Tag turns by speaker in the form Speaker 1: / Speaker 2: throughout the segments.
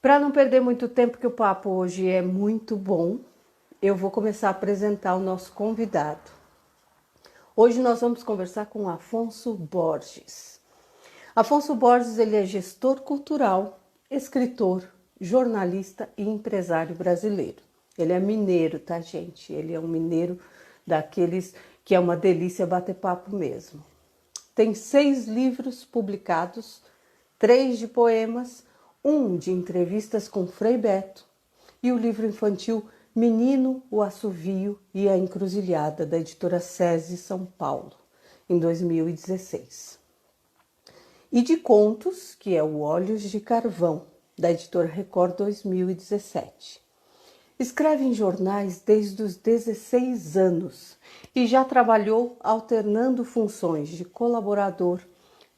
Speaker 1: Para não perder muito tempo, que o papo hoje é muito bom, eu vou começar a apresentar o nosso convidado. Hoje nós vamos conversar com Afonso Borges. Afonso Borges, ele é gestor cultural, escritor, jornalista e empresário brasileiro. Ele é mineiro, tá, gente? Ele é um mineiro daqueles que é uma delícia bater papo mesmo. Tem 6 livros publicados, 3 de poemas, 1 de entrevistas com Frei Beto e o livro infantil Menino, o Assovio e a Encruzilhada, da editora SESI São Paulo, em 2016. E de contos, que é o Olhos de Carvão, da editora Record 2017. Escreve em jornais desde os 16 anos e já trabalhou alternando funções de colaborador,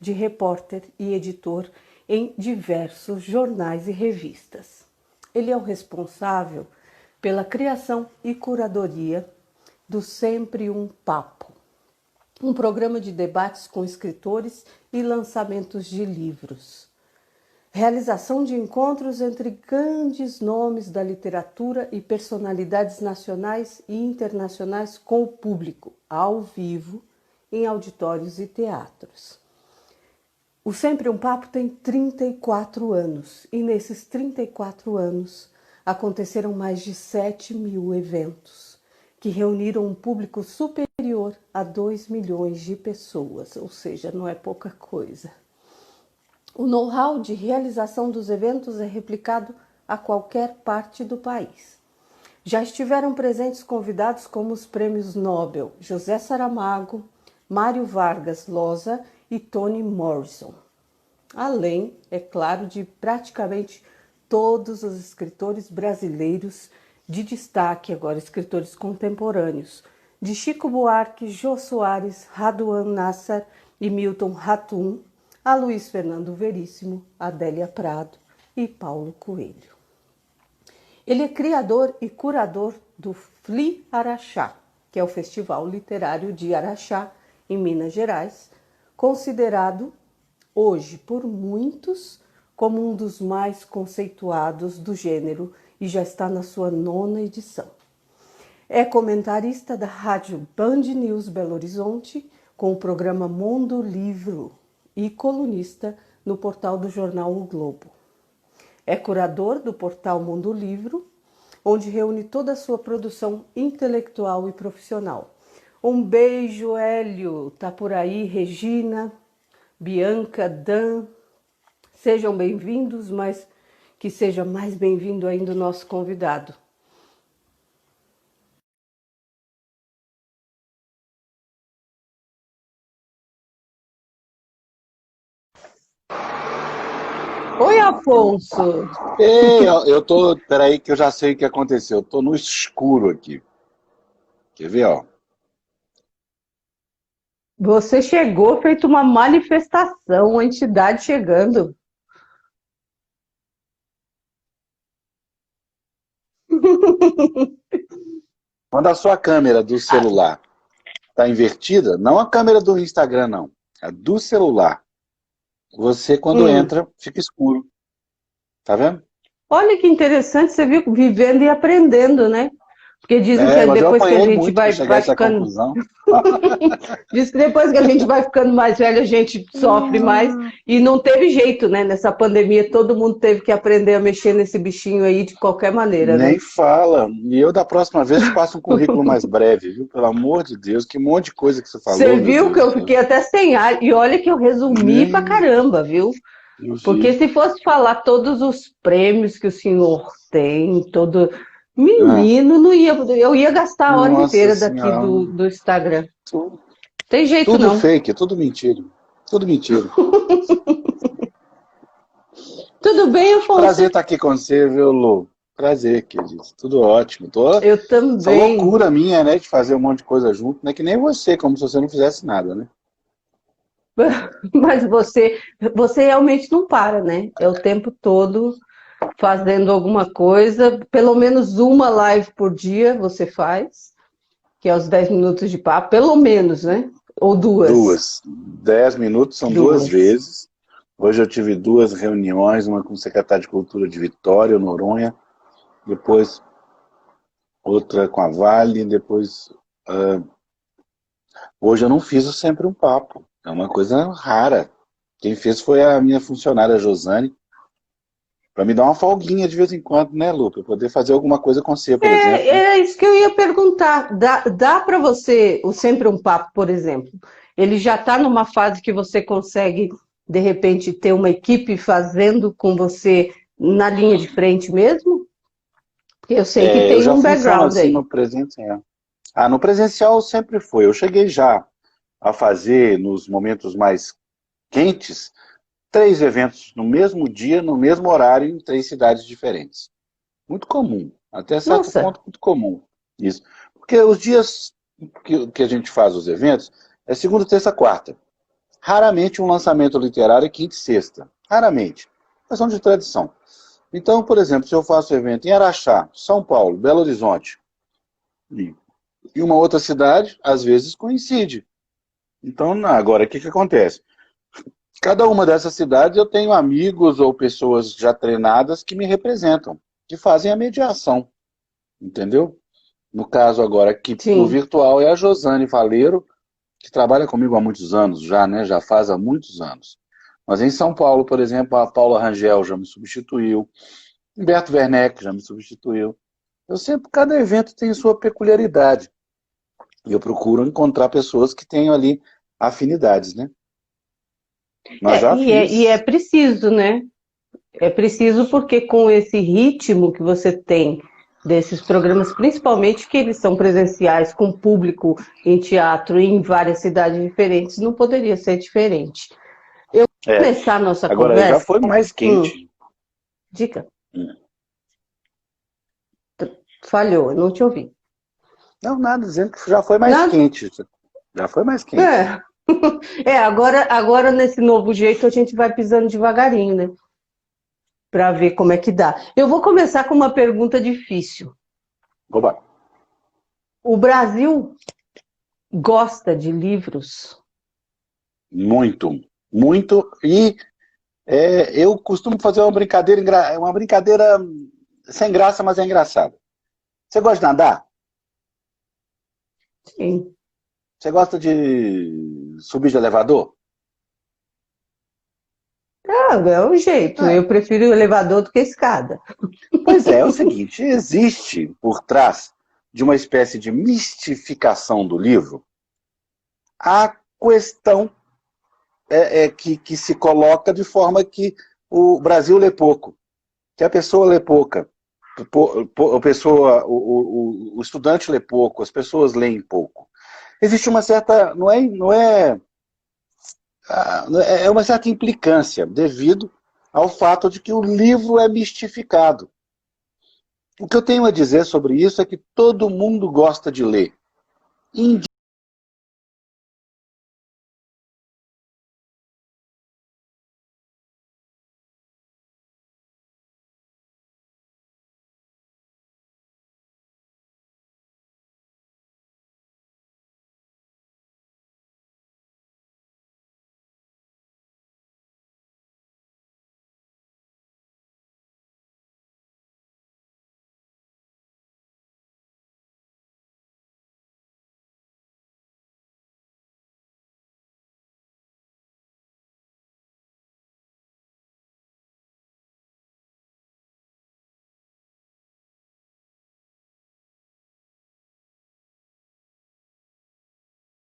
Speaker 1: de repórter e editor em diversos jornais e revistas. Ele é o responsável pela criação e curadoria do Sempre um Papo, um programa de debates com escritores e lançamentos de livros. Realização de encontros entre grandes nomes da literatura e personalidades nacionais e internacionais com o público, ao vivo, em auditórios e teatros. O Sempre um Papo tem 34 anos e nesses 34 anos aconteceram mais de 7.000 eventos que reuniram um público superior a 2 milhões de pessoas, ou seja, não é pouca coisa. O know-how de realização dos eventos é replicado a qualquer parte do país. Já estiveram presentes convidados como os prêmios Nobel José Saramago, Mário Vargas Llosa e Toni Morrison. Além, é claro, de praticamente todos os escritores brasileiros de destaque, agora escritores contemporâneos, de Chico Buarque, Jô Soares, Raduan Nassar e Milton Ratum, a Luiz Fernando Veríssimo, Adélia Prado e Paulo Coelho. Ele é criador e curador do FLI Araxá, que é o Festival Literário de Araxá, em Minas Gerais, considerado hoje por muitos como um dos mais conceituados do gênero e já está na sua 9ª edição. É comentarista da rádio Band News Belo Horizonte com o programa Mundo Livro e colunista no portal do jornal O Globo. É curador do portal Mundo Livro, onde reúne toda a sua produção intelectual e profissional. Um beijo, Hélio, tá por aí, Regina, Bianca, Dan. Sejam bem-vindos, mas que seja mais bem-vindo ainda o nosso convidado. Oi, Afonso.
Speaker 2: Ei, eu tô. Peraí, que eu já sei o que aconteceu. Eu tô no escuro aqui. Quer ver, ó?
Speaker 1: Você chegou feito uma manifestação, uma entidade chegando.
Speaker 2: Quando a sua câmera do celular tá invertida, não a câmera do Instagram, não. A do celular. Você, quando entra, fica escuro. Tá vendo?
Speaker 1: Olha que interessante, você viu, vivendo e aprendendo, né? Porque dizem que
Speaker 2: Mas eu
Speaker 1: depois que a
Speaker 2: apanhei
Speaker 1: gente
Speaker 2: muito para chegar a
Speaker 1: vai
Speaker 2: essa
Speaker 1: ficando.
Speaker 2: conclusão.
Speaker 1: Diz que depois que a gente vai ficando mais velho, a gente sofre mais. E não teve jeito, né? Nessa pandemia, todo mundo teve que aprender a mexer nesse bichinho aí de qualquer maneira, né?
Speaker 2: Nem fala. E eu, da próxima vez, te passo um currículo mais breve, viu? Pelo amor de Deus, que monte de coisa que você
Speaker 1: Você
Speaker 2: falou, meu
Speaker 1: viu
Speaker 2: Deus
Speaker 1: que
Speaker 2: do
Speaker 1: eu
Speaker 2: céu.
Speaker 1: fiquei até sem ar. E olha que eu resumi pra caramba, viu?
Speaker 2: Eu
Speaker 1: Porque
Speaker 2: vi.
Speaker 1: se fosse falar todos os prêmios que o senhor tem, todo.
Speaker 2: Ah,
Speaker 1: Menino, não ia, eu ia gastar a hora
Speaker 2: nossa
Speaker 1: inteira daqui
Speaker 2: Senhora.
Speaker 1: do Instagram.
Speaker 2: Tu-
Speaker 1: Tem jeito
Speaker 2: Tudo
Speaker 1: não.
Speaker 2: fake, tudo mentira. Tudo mentira.
Speaker 1: Tudo bem,
Speaker 2: Prazer
Speaker 1: Afonso?
Speaker 2: estar aqui com você, viu, Lu? Prazer, querido. Tudo ótimo.
Speaker 1: Eu
Speaker 2: Essa
Speaker 1: também.
Speaker 2: loucura minha, né, de fazer um monte de coisa junto, não é que nem você, como se você não fizesse nada, né?
Speaker 1: Mas você realmente não para, né? É o tempo todo fazendo alguma coisa, pelo menos uma live por dia você faz, que é os 10 minutos de papo, pelo menos, né? Ou duas.
Speaker 2: 10 minutos são 2
Speaker 1: Duas.
Speaker 2: vezes. Hoje eu tive 2 reuniões, uma com o secretário de Cultura de Vitória, Noronha, depois outra com a Vale, depois... hoje eu não fiz o Sempre um Papo, é uma coisa rara. Quem fez foi a minha funcionária Josane, para me dar uma folguinha de vez em quando, né, Lu? Para poder fazer alguma coisa com você, por exemplo, né?
Speaker 1: É isso que eu ia perguntar. Dá para você, o Sempre um Papo, por exemplo, ele já está numa fase que você consegue, de repente, ter uma equipe fazendo com você na linha de frente mesmo? Porque eu sei que
Speaker 2: Eu
Speaker 1: tem
Speaker 2: já
Speaker 1: um
Speaker 2: funciono
Speaker 1: background
Speaker 2: assim
Speaker 1: aí.
Speaker 2: no presencial. No presencial sempre foi. Eu cheguei já a fazer, nos momentos mais quentes, 3 eventos no mesmo dia, no mesmo horário, em 3 cidades diferentes. Muito comum, até certo
Speaker 1: Nossa,
Speaker 2: ponto muito comum isso. Porque os dias que a gente faz os eventos é segunda, terça, quarta. Raramente um lançamento literário é quinta e sexta. Raramente. Questão de tradição. Então, por exemplo, se eu faço evento em Araxá, São Paulo, Belo Horizonte e uma outra cidade, às vezes coincide. Então, agora, o que acontece? Cada uma dessas cidades eu tenho amigos ou pessoas já treinadas que me representam, que fazem a mediação, entendeu? No caso agora aqui no
Speaker 1: sim.
Speaker 2: virtual é a Josane Faleiro, que trabalha comigo há muitos anos já, né? Já faz há muitos anos. Mas em São Paulo, por exemplo, a Paula Rangel já me substituiu, Humberto Werneck já me substituiu. Eu sempre, cada evento tem sua peculiaridade. E eu procuro encontrar pessoas que tenham ali afinidades, né? Mas já
Speaker 1: E é
Speaker 2: fiz.
Speaker 1: preciso, né? É preciso porque com esse ritmo que você tem desses programas, principalmente que eles são presenciais, com público em teatro em várias cidades diferentes, não poderia ser diferente. Eu vou
Speaker 2: É.
Speaker 1: começar a nossa
Speaker 2: Agora já
Speaker 1: conversa.
Speaker 2: foi mais
Speaker 1: Hum,
Speaker 2: quente.
Speaker 1: dica, falhou, eu não te ouvi.
Speaker 2: Não, nada, dizendo que já foi mais
Speaker 1: Nada?
Speaker 2: quente. Já foi mais quente.
Speaker 1: É, agora nesse novo jeito a gente vai pisando devagarinho, né? Para ver como é que dá. Eu vou começar com uma pergunta difícil.
Speaker 2: Oba.
Speaker 1: O Brasil gosta de livros?
Speaker 2: Muito. Muito. E eu costumo fazer uma brincadeira sem graça, mas é engraçada. Você gosta de nadar?
Speaker 1: Sim.
Speaker 2: Você gosta de subir de elevador?
Speaker 1: Ah, é o jeito.
Speaker 2: Ah,
Speaker 1: Eu prefiro o elevador do que a escada.
Speaker 2: pois é o seguinte, existe por trás de uma espécie de mistificação do livro a questão que se coloca de forma que o Brasil lê pouco, que a pessoa lê pouca, o estudante lê pouco, as pessoas leem pouco. Existe uma certa, é uma certa implicância devido ao fato de que o livro é mistificado. O que eu tenho a dizer sobre isso é que todo mundo gosta de ler.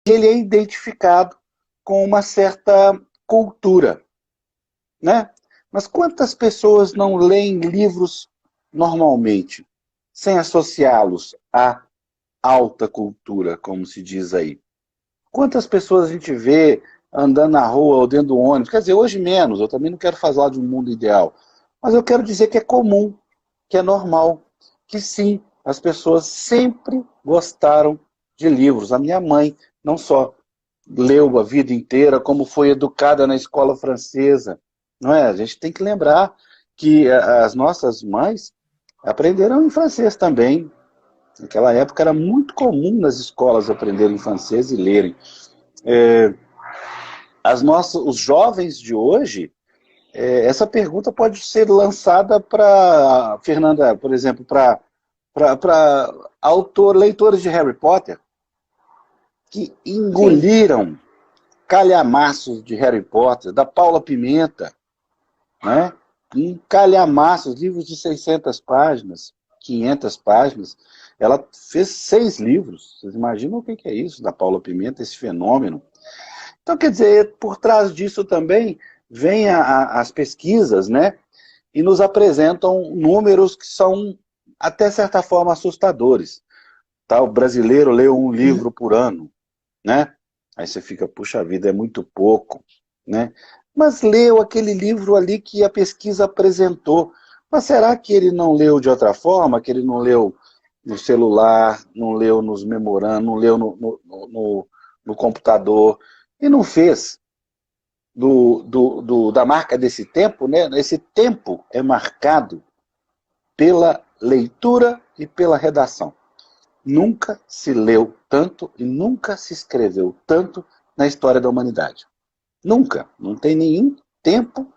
Speaker 2: Ele é identificado com uma certa cultura, né? Mas quantas pessoas não leem livros normalmente, sem associá-los à alta cultura, como se diz aí? Quantas pessoas a gente vê andando na rua ou dentro do ônibus? Quer dizer, hoje menos, eu também não quero falar de um mundo ideal, mas eu quero dizer que é comum, que é normal, que sim, as pessoas sempre gostaram de livros. A minha mãe não só leu a vida inteira, como foi educada na escola francesa. Não é? A gente tem que lembrar que as nossas mães aprenderam em francês também. Naquela época era muito comum nas escolas aprenderem francês e lerem. Os jovens de hoje essa pergunta pode ser lançada para, Fernanda, por exemplo, para leitores de Harry Potter, que
Speaker 1: Sim.
Speaker 2: engoliram calhamaços de Harry Potter, da Paula Pimenta, né? Em calhamaços, livros de 600 páginas, 500 páginas. Ela fez 6 livros. Vocês imaginam o que é isso, da Paula Pimenta, esse fenômeno? Então, quer dizer, por trás disso também vem as pesquisas, né? E nos apresentam números que são, até certa forma, assustadores. Tá? O brasileiro lê um livro por ano, né? Aí você fica, puxa vida, é muito pouco, né? Mas leu aquele livro ali que a pesquisa apresentou. Mas será que ele não leu de outra forma? Que ele não leu no celular, não leu nos memorandos, não leu no computador, e não fez da marca desse tempo, né? Esse tempo é marcado pela leitura e pela redação. Nunca se leu tanto e nunca se escreveu tanto na história da humanidade. Nunca. Não tem nenhum tempo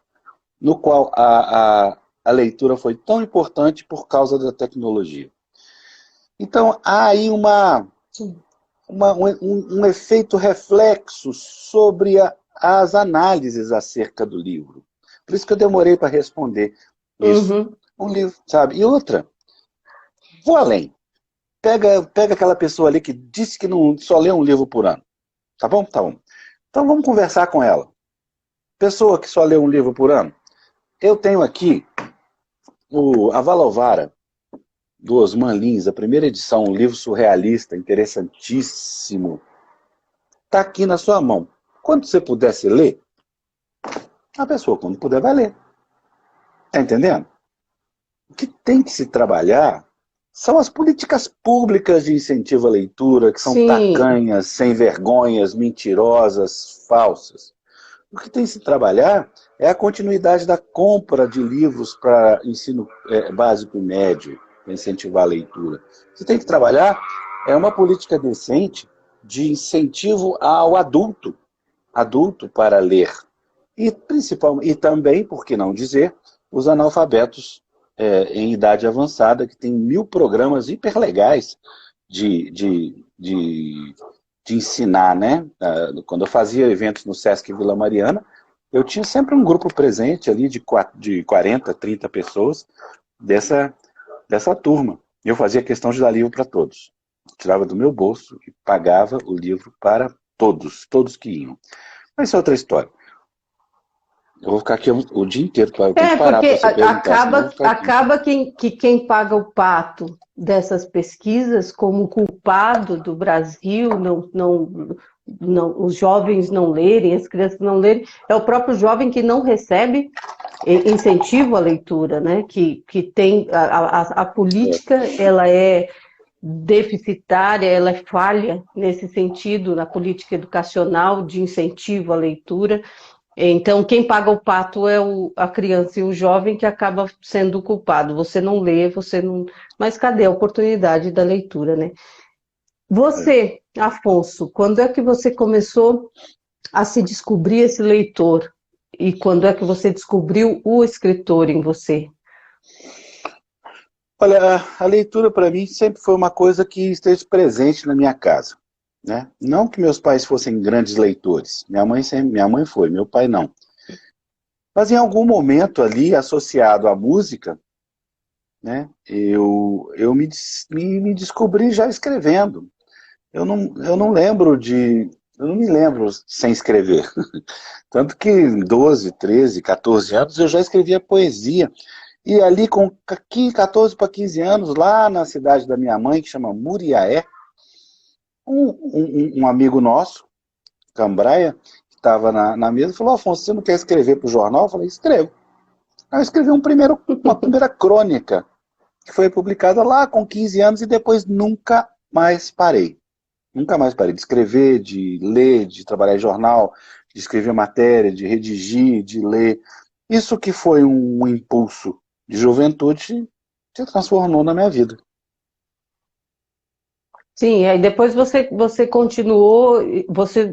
Speaker 2: no qual a leitura foi tão importante por causa da tecnologia. Então, há aí
Speaker 1: Sim.
Speaker 2: um efeito reflexo sobre as análises acerca do livro. Por isso que eu demorei para responder isso.
Speaker 1: Uhum.
Speaker 2: Um livro, sabe? E outra, vou além. Pega aquela pessoa ali que disse que não só lê um livro por ano. Tá bom? Tá bom. Então vamos conversar com ela. Pessoa que só lê um livro por ano. Eu tenho aqui a Valovara, do Osman Lins, a primeira edição, um livro surrealista, interessantíssimo. Está aqui na sua mão. Quando você pudesse ler, a pessoa, quando puder, vai ler. Está entendendo? O que tem que se trabalhar são as políticas públicas de incentivo à leitura, que são
Speaker 1: Sim.
Speaker 2: tacanhas, sem vergonhas, mentirosas, falsas. O que tem que se trabalhar é a continuidade da compra de livros para ensino básico e médio, para incentivar a leitura. Você tem que trabalhar uma política decente de incentivo ao adulto para ler. E também, por que não dizer, os analfabetos em idade avançada, que tem 1000 programas hiperlegais de ensinar, né? Quando eu fazia eventos no Sesc Vila Mariana, eu tinha sempre um grupo presente ali de 40, 30 pessoas dessa turma. E eu fazia questão de dar livro para todos. Tirava do meu bolso e pagava o livro para todos que iam. Mas isso é outra história. Eu vou ficar aqui o dia inteiro, eu tenho que parar para
Speaker 1: Porque
Speaker 2: você perguntar, senão eu vou ficar aqui.
Speaker 1: acaba quem paga o pato dessas pesquisas como culpado do Brasil, não, os jovens não lerem, as crianças não lerem, é o próprio jovem que não recebe incentivo à leitura, né? Que tem a política, ela é deficitária, ela é falha nesse sentido, na política educacional de incentivo à leitura. Então, quem paga o pato é a criança e o jovem que acaba sendo o culpado. Você não lê, você não. Mas cadê a oportunidade da leitura, né? Você, Afonso, quando é que você começou a se descobrir esse leitor? E quando é que você descobriu o escritor em você?
Speaker 2: Olha, a leitura para mim sempre foi uma coisa que esteve presente na minha casa, né? Não que meus pais fossem grandes leitores. Minha mãe foi, meu pai não. Mas em algum momento ali, associado à música, né, eu me descobri já escrevendo. Eu não me lembro sem escrever. Tanto que em 12, 13, 14 anos eu já escrevia poesia. E ali com 14 para 15 anos, lá na cidade da minha mãe, que chama Muriaé, um amigo nosso, Cambraia, que estava na mesa, falou: Afonso, você não quer escrever para o jornal? Eu falei: escrevo. Aí eu escrevi uma primeira crônica, que foi publicada lá com 15 anos e depois nunca mais parei. Nunca mais parei de escrever, de ler, de trabalhar em jornal, de escrever matéria, de redigir, de ler. Isso que foi um impulso de juventude se transformou na minha vida.
Speaker 1: Sim, aí depois você continuou,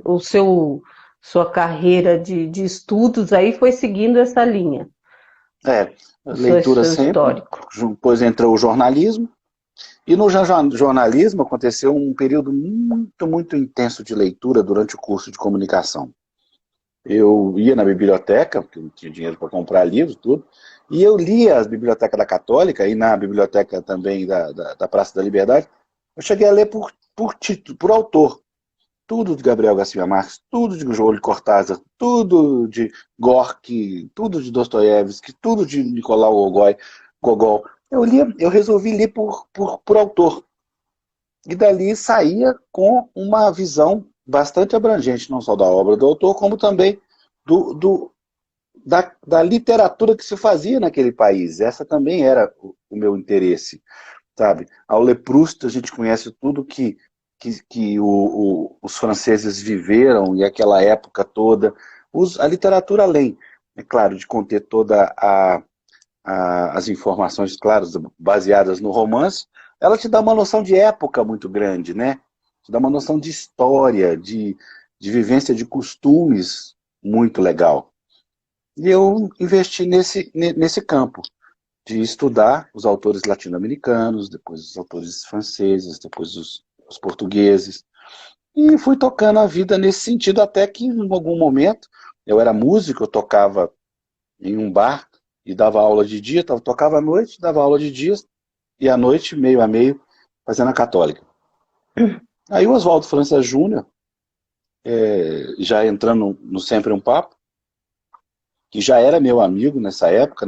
Speaker 1: o sua carreira de estudos aí foi seguindo essa linha,
Speaker 2: Leitura
Speaker 1: seu
Speaker 2: sempre,
Speaker 1: histórico.
Speaker 2: depois entrou o jornalismo, e no jornalismo aconteceu um período muito, muito intenso de leitura durante o curso de comunicação. Eu ia na biblioteca, porque não tinha dinheiro para comprar livros, tudo, e eu lia a biblioteca da Católica e na biblioteca também da Praça da Liberdade. Eu cheguei a ler por título, por autor. Tudo de Gabriel Garcia Marques, tudo de Júlio Cortázar, tudo de Gorky, tudo de Dostoiévski, tudo de Nicolau Gogol. Eu resolvi ler por autor. E dali saía com uma visão bastante abrangente, não só da obra do autor, como também da literatura que se fazia naquele país. Essa também era o meu interesse, sabe? Ao ler Proust, a gente conhece tudo que os franceses viveram e aquela época toda. A literatura, além, é claro, de conter toda as informações, claro, baseadas no romance, ela te dá uma noção de época muito grande, né? Te dá uma noção de história, de vivência de costumes muito legal. E eu investi nesse campo, de estudar os autores latino-americanos, depois os autores franceses, depois os portugueses, e fui tocando a vida nesse sentido, até que em algum momento, eu era músico, eu tocava em um bar, e dava aula de dia, tocava à noite, dava aula de dia, e à noite, meio a meio, fazendo a católica. Aí o Oswaldo França Júnior, já entrando no Sempre um Papo, que já era meu amigo nessa época,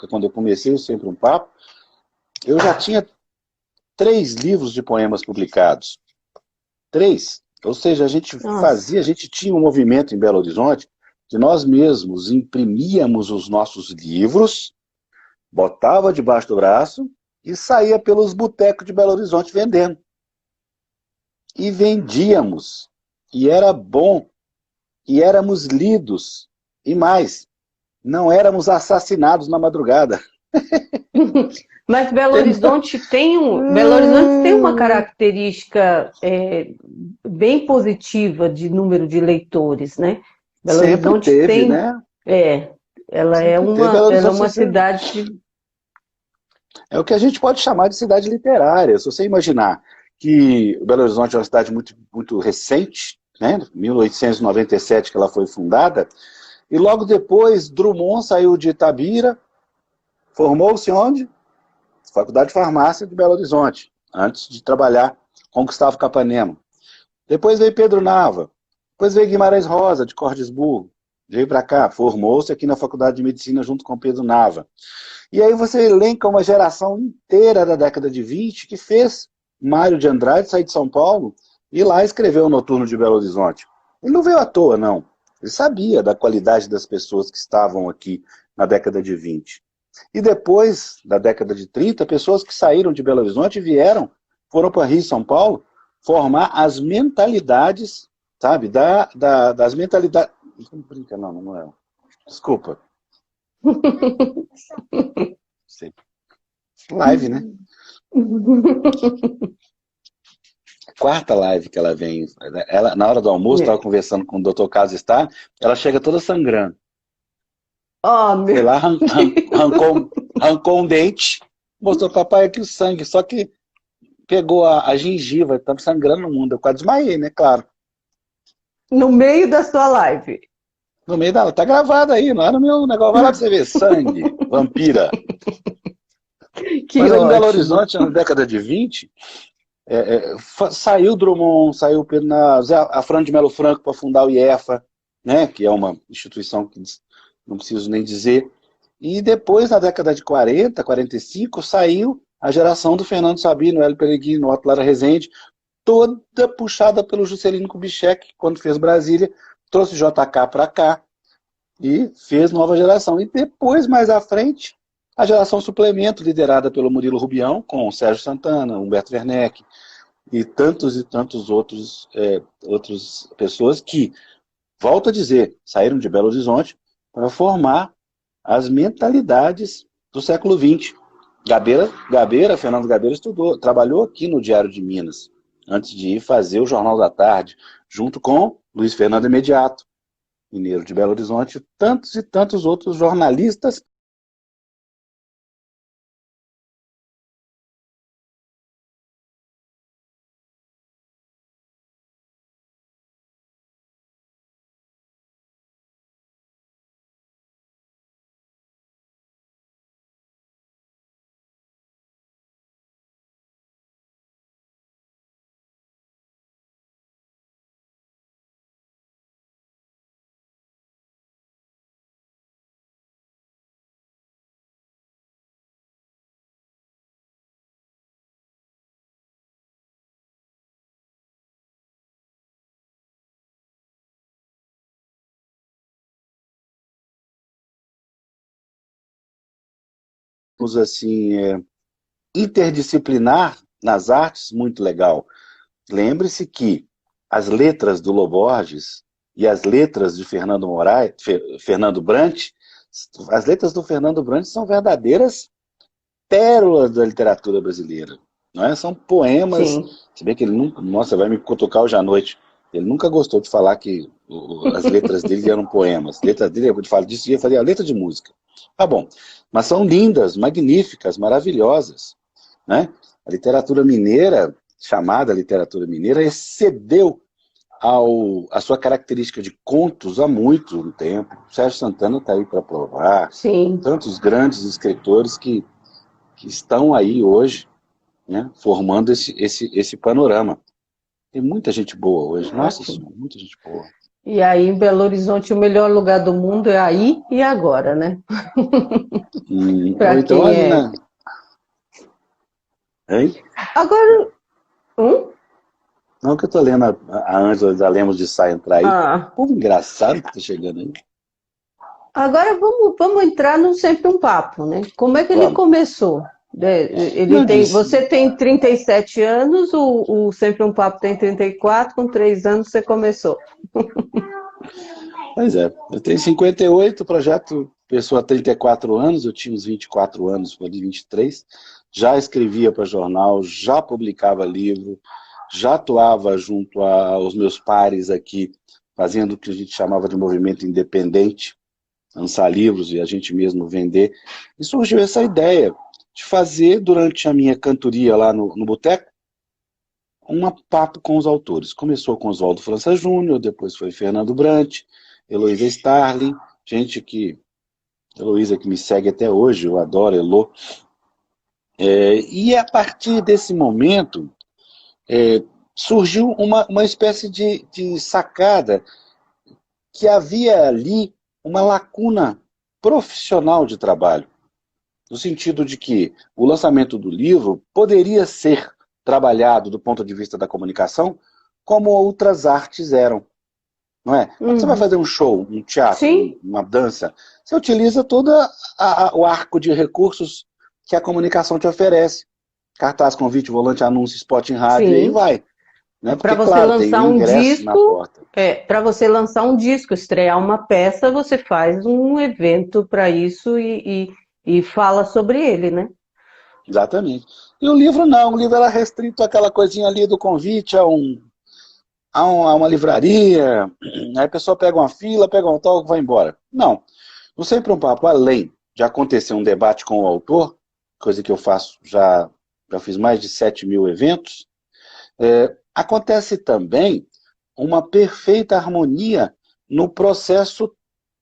Speaker 2: quando eu comecei o Sempre um Papo, eu já tinha 3 livros de poemas publicados. 3. Ou seja, a gente tinha um movimento em Belo Horizonte, que nós mesmos imprimíamos os nossos livros, botava debaixo do braço e saía pelos botecos de Belo Horizonte vendendo. E vendíamos. E era bom. E éramos lidos. E mais, não éramos assassinados na madrugada.
Speaker 1: Mas Belo Horizonte tem uma característica bem positiva de número de leitores, né? Belo
Speaker 2: Sempre
Speaker 1: Horizonte
Speaker 2: teve, né?
Speaker 1: Ela é uma cidade.
Speaker 2: É o que a gente pode chamar de cidade literária. Se você imaginar que Belo Horizonte é uma cidade muito, muito recente, né? 1897 que ela foi fundada, e logo depois Drummond saiu de Itabira, formou-se onde? Faculdade de Farmácia de Belo Horizonte, antes de trabalhar com Gustavo Capanema. Depois veio Pedro Nava, depois veio Guimarães Rosa, de Cordesburgo, veio para cá, formou-se aqui na Faculdade de Medicina junto com Pedro Nava. E aí você elenca uma geração inteira da década de 20 que fez Mário de Andrade sair de São Paulo e lá escreveu o Noturno de Belo Horizonte. Ele não veio à toa, não. Ele sabia da qualidade das pessoas que estavam aqui na década de 20. E depois, da década de 30, pessoas que saíram de Belo Horizonte vieram, foram para Rio e São Paulo, formar as mentalidades, sabe, das mentalidades... Não brinca, não é. Desculpa. Live, né? Quarta live que ela vem. Ela, na hora do almoço, estava conversando com o Dr. Carlos Star, ela chega toda sangrando. Foi lá, arrancou um dente, mostrou pro papai aqui o sangue, só que pegou a gengiva, estava sangrando no mundo. Eu quase desmaiei, né? Claro.
Speaker 1: No meio da sua live.
Speaker 2: No meio dela, tá gravado aí, não é no meu negócio. Vai lá pra você ver, sangue, vampira. Mas aí em Belo Horizonte, na década de 20, saiu Drummond, saiu a Fran de Melo Franco para fundar o IEFA, né, que é uma instituição que não preciso nem dizer. E depois, na década de 40, 45, saiu a geração do Fernando Sabino, Hélio Peregrino, Otto Lara Rezende, toda puxada pelo Juscelino Kubitschek, quando fez Brasília, trouxe JK para cá e fez nova geração. E depois, mais à frente, a geração suplemento, liderada pelo Murilo Rubião, com Sérgio Santana, Humberto Werneck e tantos outras pessoas que, volto a dizer, saíram de Belo Horizonte para formar as mentalidades do século XX. Fernando Gabeira trabalhou aqui no Diário de Minas, antes de ir fazer o Jornal da Tarde, junto com Luiz Fernando Imediato. Mineiro de Belo Horizonte, tantos e tantos outros jornalistas assim, interdisciplinar nas artes, muito legal. Lembre-se que as letras do Loborges e as letras de Fernando Brant, as letras do Fernando Brant são verdadeiras pérolas da literatura brasileira. Não é? São poemas,
Speaker 1: Sim.
Speaker 2: se bem que ele nunca, nossa, vai me cutucar hoje à noite, ele nunca gostou de falar que as letras dele eram poemas. As letras dele, eu falo disso, ia fazer a letra de música. Tá bom. Mas são lindas, magníficas, maravilhosas. Né? A literatura mineira, chamada literatura mineira, excedeu a sua característica de contos há muito tempo. O Sérgio Santana está aí para provar.
Speaker 1: Sim.
Speaker 2: Tantos grandes escritores que estão aí hoje, né, formando esse panorama. Tem muita gente boa hoje. Nossa
Speaker 1: Ótimo.
Speaker 2: Senhora, muita gente boa.
Speaker 1: E aí, em Belo Horizonte, o melhor lugar do mundo é aí e agora, né?
Speaker 2: Ou
Speaker 1: Para
Speaker 2: então
Speaker 1: quem
Speaker 2: ali
Speaker 1: é.
Speaker 2: na... Hein?
Speaker 1: Agora,
Speaker 2: Não que eu tô lendo a Ângela da Lemos de Sá entrar aí.
Speaker 1: ah,
Speaker 2: Povo engraçado que tá chegando aí.
Speaker 1: agora vamos entrar no Sempre um Papo, né? Como é que ele
Speaker 2: Vamos.
Speaker 1: começou?
Speaker 2: Eu disse.
Speaker 1: Você tem 37 anos, o Sempre um Papo tem 34, com 3 anos você começou.
Speaker 2: Pois é, eu tenho 58, o projeto começou há 34 anos, eu tinha uns 24 anos, por ali 23, já escrevia para jornal, já publicava livro, já atuava junto aos meus pares aqui, fazendo o que a gente chamava de movimento independente, lançar livros e a gente mesmo vender. E surgiu essa ideia de fazer, durante a minha cantoria lá no boteco, um papo com os autores. Começou com Oswaldo França Júnior, depois foi Fernando Brant, Heloísa Starling, gente que... Heloísa que me segue até hoje, eu adoro Elo. E a partir desse momento, surgiu uma espécie de sacada que havia ali uma lacuna profissional de trabalho, no sentido de que o lançamento do livro poderia ser trabalhado do ponto de vista da comunicação como outras artes eram. Não é? Quando você vai fazer um show, um teatro,
Speaker 1: Sim.
Speaker 2: uma dança, você utiliza todo o arco de recursos que a comunicação te oferece. Cartaz, convite, volante, anúncio, spot em rádio, e aí
Speaker 1: Sim.
Speaker 2: vai. Né?
Speaker 1: Para
Speaker 2: Porque,
Speaker 1: você
Speaker 2: claro, tem o
Speaker 1: lançar um
Speaker 2: ingresso na
Speaker 1: disco,
Speaker 2: porta.
Speaker 1: para você lançar um disco, estrear uma peça, você faz um evento para isso e fala sobre ele, né?
Speaker 2: Exatamente. E o livro não, o livro era restrito àquela coisinha ali do convite a uma livraria, aí a pessoa pega uma fila, pega um autógrafo e vai embora. Não. No Sempre um Papo, além de acontecer um debate com o autor, coisa que eu faço, já fiz mais de 7.000 eventos, acontece também uma perfeita harmonia no processo,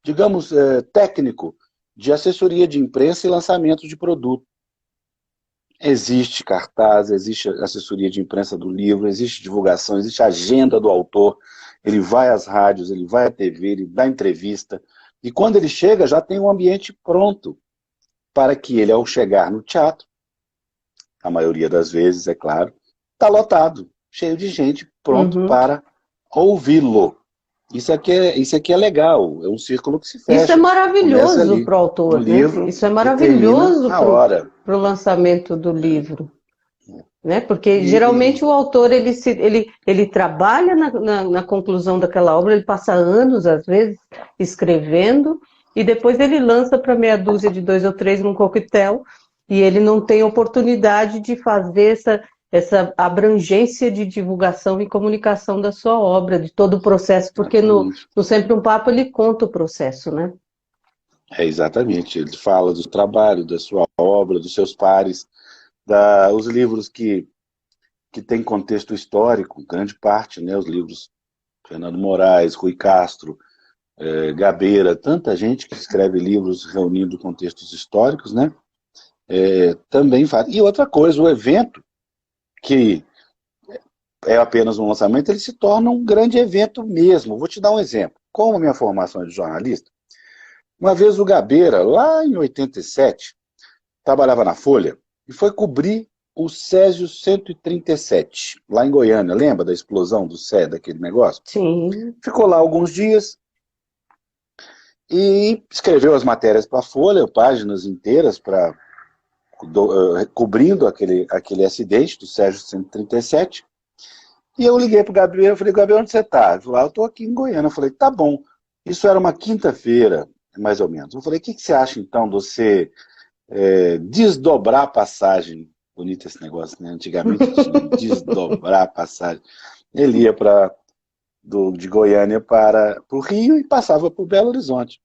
Speaker 2: digamos, técnico de assessoria de imprensa e lançamento de produto. Existe cartaz, existe assessoria de imprensa do livro, existe divulgação, existe agenda do autor, ele vai às rádios, ele vai à TV, ele dá entrevista, e quando ele chega já tem um ambiente pronto para que ele, ao chegar no teatro, a maioria das vezes, é claro, está lotado, cheio de gente, pronto
Speaker 1: Uhum.
Speaker 2: para ouvi-lo. Isso aqui é legal, é um círculo que se
Speaker 1: Isso é
Speaker 2: fecha. Começa
Speaker 1: maravilhoso
Speaker 2: ali
Speaker 1: para o
Speaker 2: no
Speaker 1: autor, né?
Speaker 2: livro
Speaker 1: Isso é
Speaker 2: e termina
Speaker 1: maravilhoso
Speaker 2: na
Speaker 1: para
Speaker 2: hora.
Speaker 1: o lançamento do livro, né? Porque
Speaker 2: E
Speaker 1: geralmente o autor ele trabalha na conclusão daquela obra, ele passa anos, às vezes, escrevendo, e depois ele lança para meia dúzia de 2 ou 3 num coquetel, e ele não tem oportunidade de fazer essa abrangência de divulgação e comunicação da sua obra, de todo o processo, porque
Speaker 2: Exatamente.
Speaker 1: no Sempre um Papo ele conta o processo, né?
Speaker 2: Exatamente. Ele fala do trabalho, da sua obra, dos seus pares, os livros que têm contexto histórico, grande parte, né? Os livros Fernando Moraes, Rui Castro, Gabeira, tanta gente que escreve livros reunindo contextos históricos, né? Também faz. E outra coisa, o evento, que é apenas um lançamento, ele se torna um grande evento mesmo. Vou te dar um exemplo. Como a minha formação é de jornalista, uma vez o Gabeira, lá em 87, trabalhava na Folha e foi cobrir o Césio 137, lá em Goiânia. Lembra da explosão do Cé, daquele negócio?
Speaker 1: Sim.
Speaker 2: Ficou lá alguns dias e escreveu as matérias para a Folha, páginas inteiras, cobrindo aquele acidente do Césio 137. E eu liguei pro Gabriel, eu falei, Gabriel, onde você tá? Ele falou, eu tô aqui em Goiânia. Eu falei, tá bom. Isso era uma quinta-feira, mais ou menos. Eu falei, o que você acha, então, de você desdobrar a passagem? Bonito esse negócio, né? Antigamente tinha desdobrar a passagem. Ele ia de Goiânia para o Rio e passava por Belo Horizonte.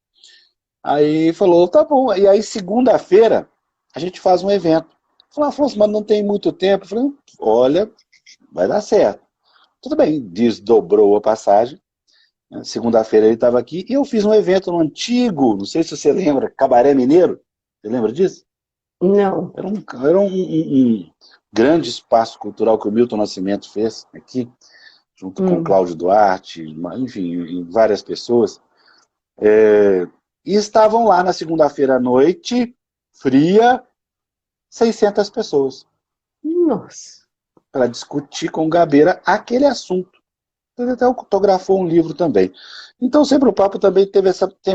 Speaker 2: Aí falou, tá bom. E aí, segunda-feira, a gente faz um evento. Falei, Afonso, mas não tem muito tempo. Eu falei, olha, vai dar certo. Tudo bem, desdobrou a passagem. Segunda-feira ele estava aqui e eu fiz um evento no antigo, não sei se você lembra, Cabaré Mineiro. Você lembra disso?
Speaker 1: Não.
Speaker 2: Era um grande espaço cultural que o Milton Nascimento fez aqui, junto com Cláudio Duarte, enfim, várias pessoas. E estavam lá na segunda-feira à noite, fria, 600 pessoas,
Speaker 1: Nossa.
Speaker 2: para discutir com o Gabeira aquele assunto. Ele até autografou um livro também. Então, Sempre o Papo também teve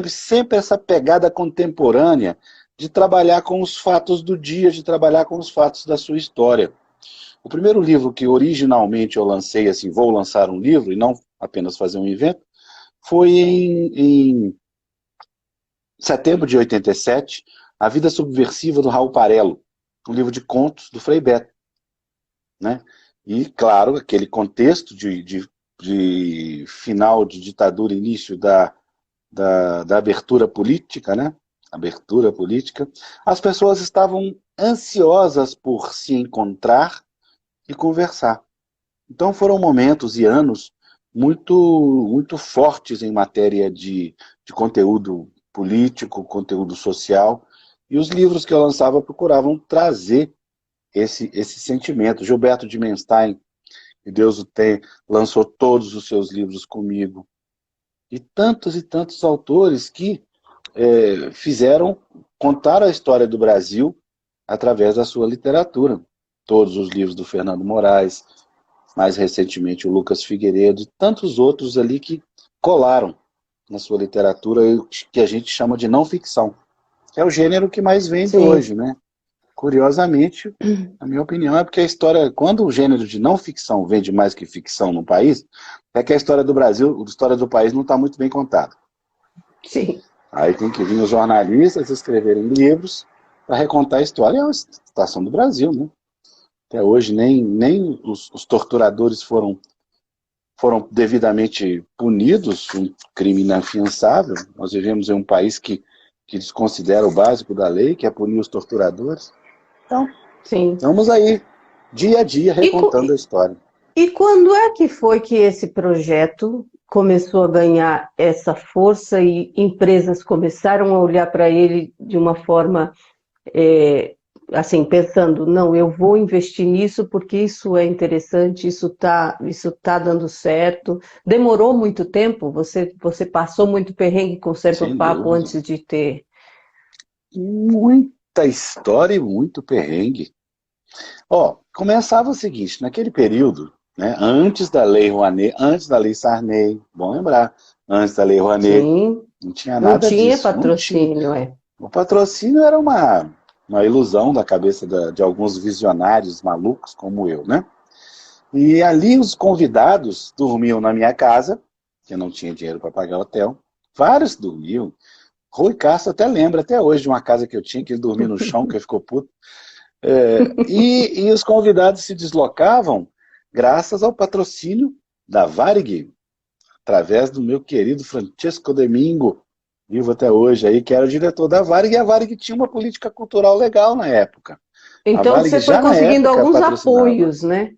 Speaker 2: sempre essa pegada contemporânea de trabalhar com os fatos do dia, de trabalhar com os fatos da sua história. O primeiro livro que originalmente eu lancei, assim, vou lançar um livro e não apenas fazer um evento, foi em setembro de 87, A Vida Subversiva do Raul Parello, um livro de contos do Frei Beto, né? E, claro, aquele contexto de final de ditadura, início da abertura política, né? Abertura política. As pessoas estavam ansiosas por se encontrar e conversar. Então foram momentos e anos muito fortes em matéria de conteúdo político, conteúdo social, e os livros que eu lançava procuravam trazer esse sentimento. Gilberto de Menstein, que Deus o tem, lançou todos os seus livros comigo. E tantos autores que contaram a história do Brasil através da sua literatura. Todos os livros do Fernando Moraes, mais recentemente o Lucas Figueiredo, e tantos outros ali que colaram na sua literatura, que a gente chama de não ficção. É o gênero que mais vende hoje, né? Curiosamente, a minha opinião é porque a história, quando o gênero de não ficção vende mais que ficção no país, é que a história do Brasil, a história do país não está muito bem contada.
Speaker 1: Sim.
Speaker 2: Aí tem que vir os jornalistas escreverem livros para recontar a história. É a situação do Brasil, né? Até hoje nem os torturadores foram devidamente punidos, um crime inafiançável. Nós vivemos em um país que desconsidera o básico da lei, que é punir os torturadores. Então,
Speaker 1: Sim.
Speaker 2: vamos aí, dia a dia, recontando a história.
Speaker 1: E quando é que foi que esse projeto começou a ganhar essa força e empresas começaram a olhar para ele de uma forma, assim, pensando, não, eu vou investir nisso porque isso é interessante, isso tá dando certo. Demorou muito tempo? Você passou muito perrengue com o Sempre o
Speaker 2: Sem
Speaker 1: Papo
Speaker 2: dúvida.
Speaker 1: antes de ter?
Speaker 2: Muita história e muito perrengue. Começava o seguinte, naquele período, né, antes da Lei Rouanet, antes da Lei Sarney, bom lembrar, antes da Lei Rouanet,
Speaker 1: Sim,
Speaker 2: não tinha
Speaker 1: não
Speaker 2: nada
Speaker 1: tinha
Speaker 2: disso. Não tinha.
Speaker 1: patrocínio,
Speaker 2: O patrocínio era uma ilusão da cabeça de alguns visionários malucos como eu, né? E ali os convidados dormiam na minha casa, que eu não tinha dinheiro para pagar hotel. Vários dormiam. Rui Castro até lembra, até hoje, de uma casa que eu tinha, que ele dormia no chão, que ele ficou puto. E os convidados se deslocavam graças ao patrocínio da Varig, através do meu querido Francesco Domingo, vivo até hoje aí, que era o diretor da Varig, e a Varig tinha uma política cultural legal na época. A
Speaker 1: Então
Speaker 2: Varig
Speaker 1: você foi
Speaker 2: já na
Speaker 1: conseguindo
Speaker 2: época
Speaker 1: alguns
Speaker 2: patrocinava.
Speaker 1: apoios, né?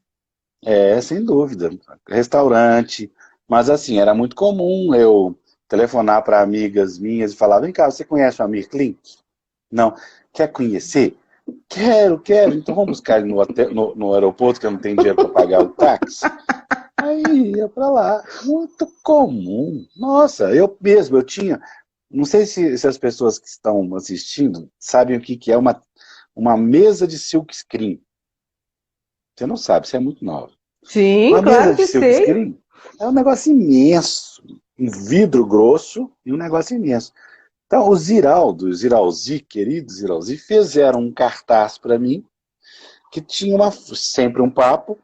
Speaker 2: Sem dúvida. Restaurante. Mas assim, era muito comum eu telefonar para amigas minhas e falar, vem cá, você conhece o Amir Klink? Não. Quer conhecer? Quero, quero. Então vamos buscar ele no aeroporto, que eu não tenho dinheiro para pagar o táxi. Aí ia para lá. Muito comum. Nossa, eu mesmo, eu tinha... Não sei se as pessoas que estão assistindo sabem o que é uma mesa de silk screen. Você não sabe, você é muito nova.
Speaker 1: Sim,
Speaker 2: Uma mesa
Speaker 1: claro
Speaker 2: de
Speaker 1: que
Speaker 2: silk
Speaker 1: sei.
Speaker 2: screen é um negócio imenso. Um vidro grosso e um negócio imenso. Então, o Ziralzi, querido Ziralzi, fizeram um cartaz para mim que tinha sempre um papo,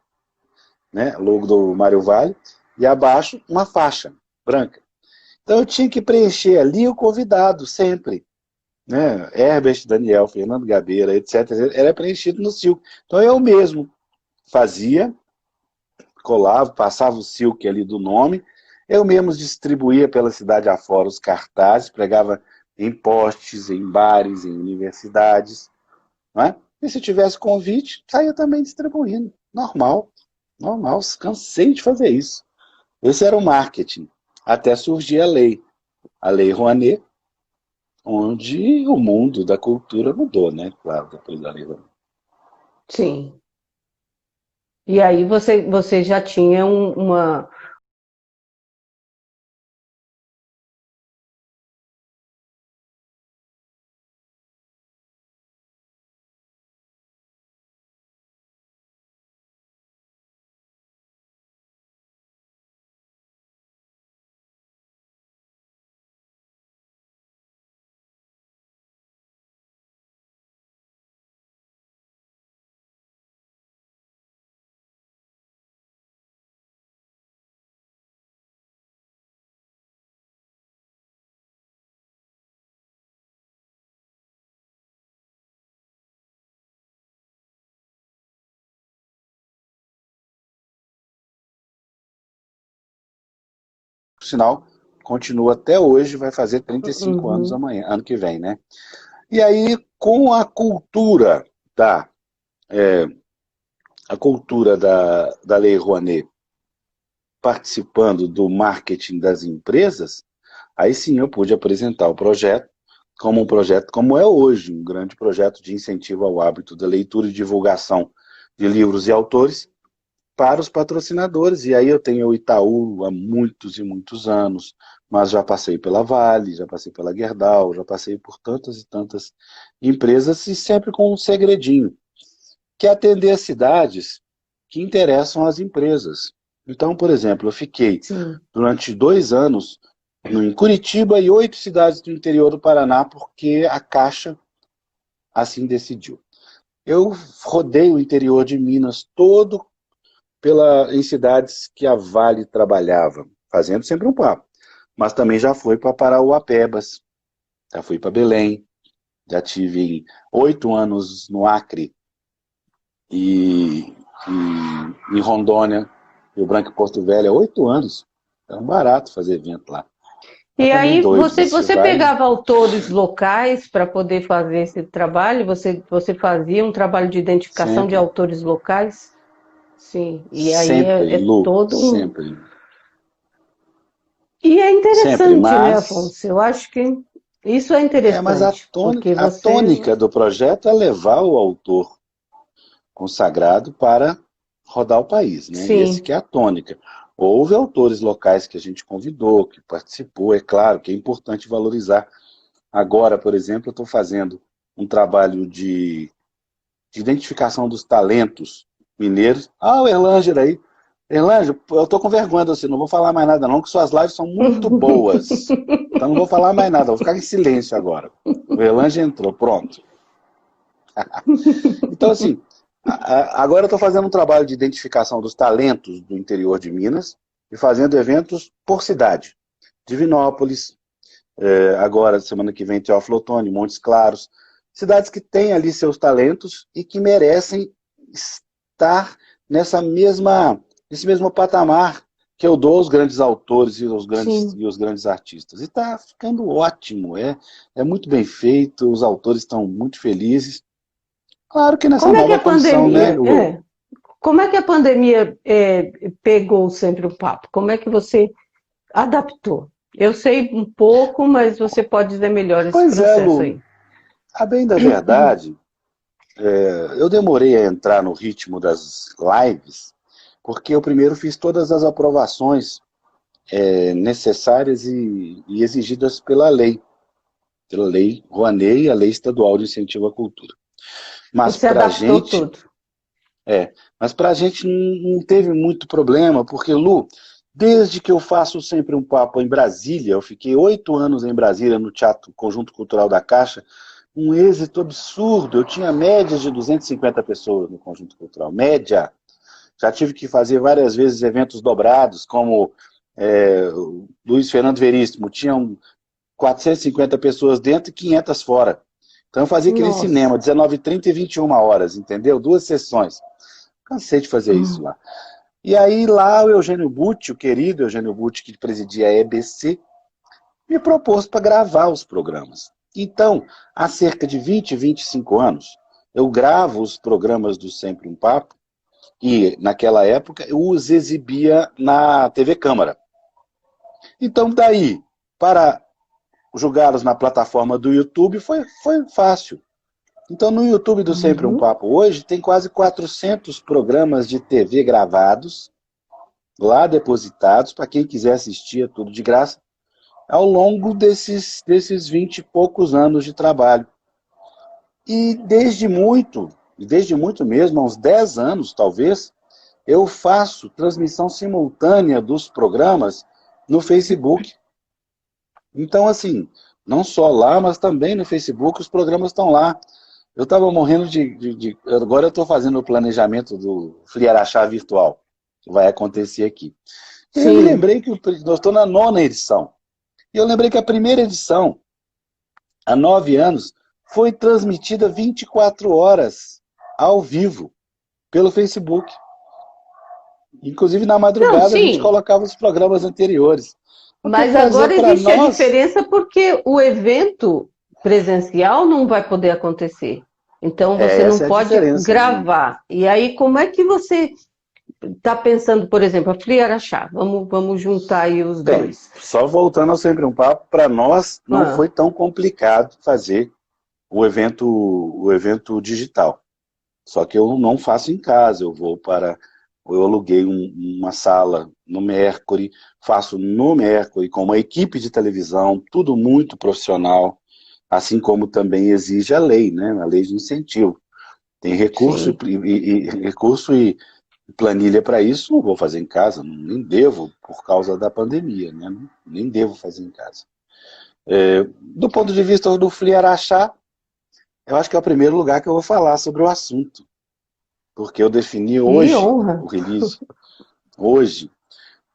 Speaker 2: né, logo do Mário Vale, e abaixo uma faixa branca. Então eu tinha que preencher ali o convidado, sempre. Né? Herbert, Daniel, Fernando Gabeira, etc. Era preenchido no silk. Então eu mesmo fazia, colava, passava o silk ali do nome, eu mesmo distribuía pela cidade afora os cartazes, pregava em postes, em bares, em universidades. Não é? E se tivesse convite, saía também distribuindo. Normal, normal. Cansei de fazer isso. Esse era o marketing. Até surgir a Lei Rouanet, onde o mundo da cultura mudou, né? Claro, depois da Lei Rouanet.
Speaker 1: Sim. E aí você já tinha uma.
Speaker 2: Por sinal, continua até hoje, vai fazer 35 anos
Speaker 1: Uhum.
Speaker 2: amanhã, ano que vem, né? E aí, com da, a cultura da Lei Rouanet participando do marketing das empresas, aí sim eu pude apresentar o projeto como um projeto como é hoje, um grande projeto de incentivo ao hábito da leitura e divulgação de livros e autores para os patrocinadores. E aí eu tenho o Itaú há muitos e muitos anos, mas já passei pela Vale, já passei pela Gerdau, já passei por tantas e tantas empresas, e sempre com um segredinho, que é atender as cidades que interessam às empresas. Então, por exemplo, eu fiquei
Speaker 1: Sim.
Speaker 2: durante 2 anos em Curitiba e 8 cidades do interior do Paraná, porque a Caixa assim decidiu. Eu rodei o interior de Minas todo em cidades que a Vale trabalhava, fazendo sempre um papo. Mas também já fui para Parauapebas, já fui para Belém, já tive 8 anos no Acre e em Rondônia, Rio Branco e Porto Velho, 8 anos. É um barato fazer evento lá. É
Speaker 1: E
Speaker 2: também
Speaker 1: aí
Speaker 2: doido, você
Speaker 1: você
Speaker 2: vai
Speaker 1: pegava autores locais para poder fazer esse trabalho? Você fazia um trabalho de identificação de
Speaker 2: sempre,
Speaker 1: autores locais? Sim. E aí
Speaker 2: sempre,
Speaker 1: é
Speaker 2: Lu,
Speaker 1: todo um.
Speaker 2: sempre,
Speaker 1: E é
Speaker 2: sempre,
Speaker 1: interessante, né,
Speaker 2: mas
Speaker 1: Afonso? Eu acho que isso é
Speaker 2: mas
Speaker 1: interessante, porque
Speaker 2: a
Speaker 1: você.
Speaker 2: tônica do projeto é levar o autor consagrado para rodar o país, né? Esse
Speaker 1: Sim.
Speaker 2: que é a tônica. Houve autores locais que a gente convidou, que participou, é claro que é importante valorizar. Agora, por exemplo, eu estou fazendo um trabalho de identificação dos talentos mineiros. Ah, o Erlanger aí. Erlanger, eu estou com vergonha de você, não vou falar mais nada não, que suas lives são muito boas. Então não vou falar mais nada, vou ficar em silêncio agora. O Erlanger entrou, pronto. Então, assim, agora eu estou fazendo um trabalho de identificação dos talentos do interior de Minas e fazendo eventos por cidade. Divinópolis, agora, semana que vem, Teófilo Otoni, Montes Claros. cidades que têm ali seus talentos e que merecem estar nesse mesmo patamar que eu dou aos grandes autores
Speaker 1: Sim.
Speaker 2: e os grandes artistas. E está ficando ótimo, é muito bem feito, os autores estão muito felizes. Claro que nessa
Speaker 1: Como é que
Speaker 2: nova
Speaker 1: a
Speaker 2: condição, né,
Speaker 1: pandemia,
Speaker 2: Lu?
Speaker 1: como é que a pandemia pegou sempre o papo? Como é que você adaptou? Eu sei um pouco, mas você pode dizer melhor esse
Speaker 2: Pois é,
Speaker 1: processo
Speaker 2: Lu,
Speaker 1: aí.
Speaker 2: a bem da verdade, eu demorei a entrar no ritmo das lives, porque eu primeiro fiz todas as aprovações necessárias e exigidas pela lei Rouanet e a lei estadual de incentivo à cultura. Mas
Speaker 1: Você
Speaker 2: para a
Speaker 1: adaptou
Speaker 2: gente,
Speaker 1: tudo.
Speaker 2: mas para a gente não teve muito problema, porque, Lu, desde que eu faço sempre um papo em Brasília, eu fiquei 8 anos em Brasília no Teatro Conjunto Cultural da Caixa, um êxito absurdo. Eu tinha média de 250 pessoas no Conjunto Cultural, média. Já tive que fazer várias vezes eventos dobrados, como o Luiz Fernando Veríssimo, tinham 450 pessoas dentro e 500 fora. Então eu fazia aquele
Speaker 1: Nossa.
Speaker 2: cinema, 19h30 e 21 horas, entendeu? 2 sessões. Cansei de fazer isso
Speaker 1: Hum.
Speaker 2: lá. E aí lá o Eugênio Butti, o querido Eugênio Butti, que presidia a EBC, me propôs para gravar os programas. Então, há cerca de 20, 25 anos, eu gravo os programas do Sempre um Papo, e naquela época eu os exibia na TV Câmara. Então, daí, para julgá-los na plataforma do YouTube, foi fácil. Então, no YouTube do Sempre um
Speaker 1: Uhum.
Speaker 2: Papo hoje, tem quase 400 programas de TV gravados, lá depositados, para quem quiser assistir, é tudo de graça, ao longo desses 20 e poucos anos de trabalho. E desde muito mesmo, há uns 10 anos talvez, eu faço transmissão simultânea dos programas no Facebook. Então, assim, não só lá, mas também no Facebook, os programas estão lá. Eu estava morrendo Agora eu estou fazendo o planejamento do Fliarachá virtual, que vai acontecer aqui. E eu me
Speaker 1: Sim.
Speaker 2: lembrei que nós estamos na 9ª edição. E eu lembrei que a primeira edição, há 9 anos, foi transmitida 24 horas ao vivo pelo Facebook. Inclusive, na
Speaker 1: Não,
Speaker 2: madrugada, a gente
Speaker 1: sim.
Speaker 2: colocava os programas anteriores. Porque
Speaker 1: Mas
Speaker 2: trazer
Speaker 1: agora
Speaker 2: para
Speaker 1: existe a
Speaker 2: nós.
Speaker 1: diferença porque o evento presencial não vai poder acontecer. Então você não
Speaker 2: Essa é a
Speaker 1: pode
Speaker 2: diferença, né?
Speaker 1: gravar. E aí, como é que você está pensando, por exemplo, a Fli Araxá? Vamos juntar aí os
Speaker 2: Bem,
Speaker 1: dois.
Speaker 2: só voltando ao Sempre um Papo, para nós não
Speaker 1: Ah,
Speaker 2: foi tão complicado fazer o evento digital. Só que eu não faço em casa, eu aluguei uma sala no Mercury, faço no Mercury com uma equipe de televisão, tudo muito profissional, assim como também exige a lei, né? A lei de incentivo. Tem recurso
Speaker 1: sim.
Speaker 2: e planilha para isso, não vou fazer em casa, nem devo por causa da pandemia, né? Nem devo fazer em casa. Do ponto de vista do Fliarachá, eu acho que é o primeiro lugar que eu vou falar sobre o assunto, porque eu defini
Speaker 1: Que
Speaker 2: hoje
Speaker 1: honra.
Speaker 2: o release. Hoje,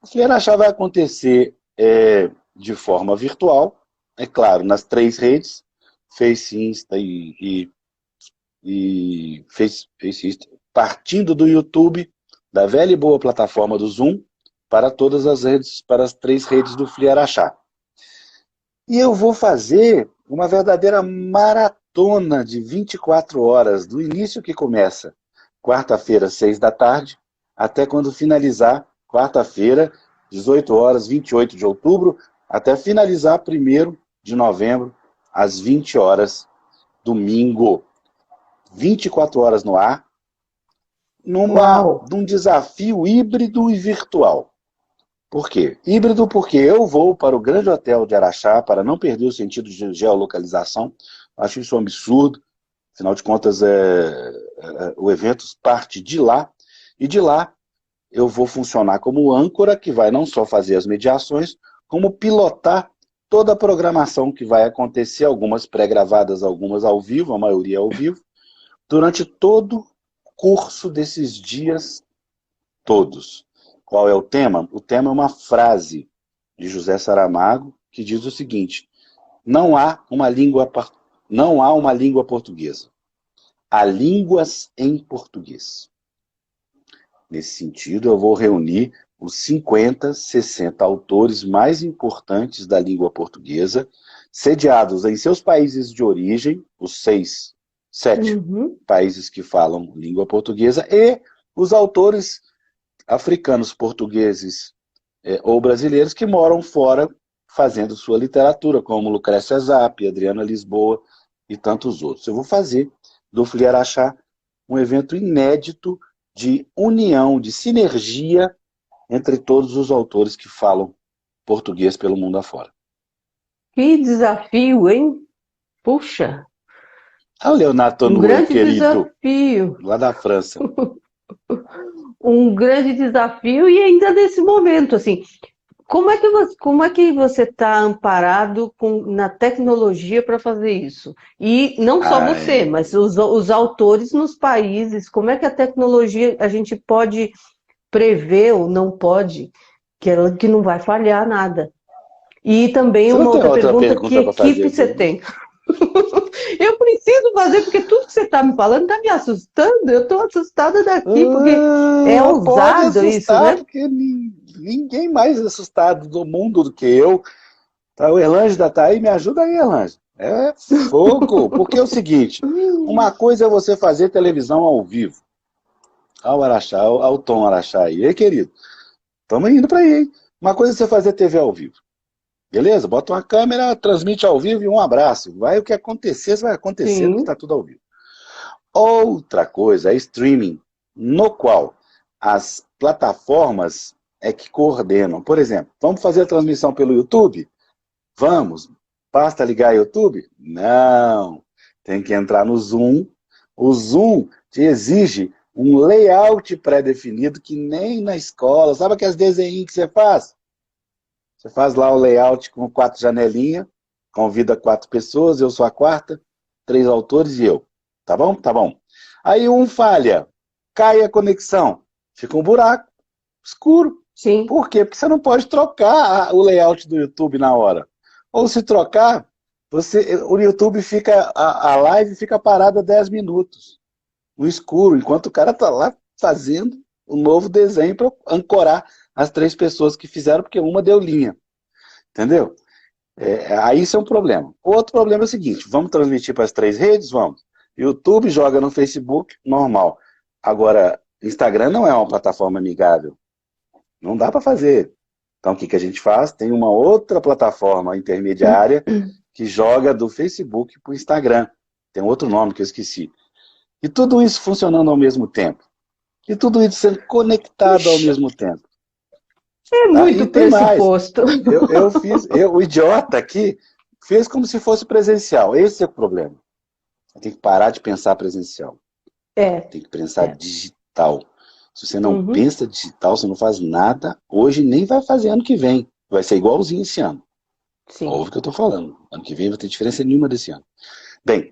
Speaker 2: o Fliarachá vai acontecer de forma virtual, é claro, nas 3 redes, Face, Insta e Face Insta, partindo do YouTube, da velha e boa plataforma do Zoom, para todas as redes, para as 3 redes do Fliarachá. E eu vou fazer uma verdadeira maratona de 24 horas, do início que começa quarta-feira, 6 da tarde, até quando finalizar, quarta-feira, 18 horas, 28 de outubro, até finalizar 1º de novembro, às 20 horas, domingo. 24 horas no ar,
Speaker 1: Uau!
Speaker 2: num desafio híbrido e virtual. Por quê? Híbrido porque eu vou para o Grande Hotel de Araxá para não perder o sentido de geolocalização. Acho isso um absurdo. Afinal de contas, o evento parte de lá. E de lá eu vou funcionar como âncora, que vai não só fazer as mediações, como pilotar toda a programação que vai acontecer, algumas pré-gravadas, algumas ao vivo, a maioria ao vivo, durante todo o curso desses dias todos. Qual é o tema? O tema é uma frase de José Saramago que diz o seguinte: não há uma língua não há uma língua portuguesa. Há línguas em português. Nesse sentido, eu vou reunir os 50, 60 autores mais importantes da língua portuguesa, sediados em seus países de origem, os 6, 7 países que falam língua portuguesa, e os autores africanos, portugueses ou brasileiros que moram fora fazendo sua literatura, como Lucrécia Zapp, Adriana Lisboa e tantos outros. Eu vou fazer do Fli Araxá um evento inédito de união, de sinergia entre todos os autores que falam português pelo mundo afora.
Speaker 1: Que desafio, hein? Puxa!
Speaker 2: Ah, o Leonardo Tonuei, querido,
Speaker 1: desafio.
Speaker 2: lá da França.
Speaker 1: Um grande desafio e ainda nesse momento, assim, como é que você está amparado na tecnologia para fazer isso? E não só você, mas os autores nos países, como é que a tecnologia a gente pode prever ou não pode, que não vai falhar nada? E também
Speaker 2: Você
Speaker 1: uma
Speaker 2: não tem
Speaker 1: outra
Speaker 2: outra
Speaker 1: pergunta, que
Speaker 2: pergunta para
Speaker 1: equipe
Speaker 2: fazer
Speaker 1: você
Speaker 2: aqui?
Speaker 1: tem? Eu preciso fazer, porque tudo que você está me falando está me assustando. Eu estou assustada daqui, porque é
Speaker 2: Pode
Speaker 1: ousado isso,
Speaker 2: assustar,
Speaker 1: né?
Speaker 2: porque ninguém mais é assustado do mundo do que eu. Tá, o Erlângida tá aí, me ajuda aí, Erlângida. É fogo, porque é o seguinte, uma coisa é você fazer televisão ao vivo, ao Araxá, ao Tom Araxá aí. Ei, querido, estamos indo para aí, hein? Uma coisa é você fazer TV ao vivo. Beleza? Bota uma câmera, transmite ao vivo e um abraço. Vai o que acontecer, vai acontecer, porque está
Speaker 1: Sim,
Speaker 2: tudo ao vivo. Outra coisa é streaming, no qual as plataformas é que coordenam. Por exemplo, vamos fazer a transmissão pelo YouTube? Vamos. Basta ligar o YouTube? Não. Tem que entrar no Zoom. O Zoom te exige um layout pré-definido que nem na escola. Sabe aqueles desenhos que você faz? Você faz lá o layout com 4 janelinhas, convida 4 pessoas, eu sou a quarta, 3 autores e eu. Tá bom? Tá bom. Aí um falha, cai a conexão, fica um buraco escuro.
Speaker 1: sim.
Speaker 2: Por quê? Porque você não pode trocar o layout do YouTube na hora. Ou se trocar, o YouTube fica, a live fica parada 10 minutos, no escuro, enquanto o cara tá lá fazendo um novo desenho para ancorar as 3 pessoas que fizeram, porque uma deu linha. Entendeu? Aí isso é um problema. Outro problema é o seguinte, vamos transmitir para as 3 redes? Vamos. YouTube joga no Facebook, normal. Agora, Instagram não é uma plataforma amigável. Não dá para fazer. Então, o que, que a gente faz? Tem uma outra plataforma intermediária que joga do Facebook para o Instagram. Tem outro nome que eu esqueci. E tudo isso funcionando ao mesmo tempo. E tudo isso sendo conectado ao
Speaker 1: Ixi,
Speaker 2: mesmo tempo.
Speaker 1: é
Speaker 2: Tá? E
Speaker 1: muito
Speaker 2: tem mais.
Speaker 1: pressuposto.
Speaker 2: O idiota aqui, fez como se fosse presencial. Esse é o problema. Tem que parar de pensar presencial.
Speaker 1: É,
Speaker 2: Tem que pensar
Speaker 1: é.
Speaker 2: digital. Se você não
Speaker 1: Uhum,
Speaker 2: pensa digital, você não faz nada hoje, nem vai fazer ano que vem. Vai ser igualzinho esse ano.
Speaker 1: sim.
Speaker 2: Ouve o que eu estou falando. Ano que vem não vai ter diferença nenhuma desse ano. Bem,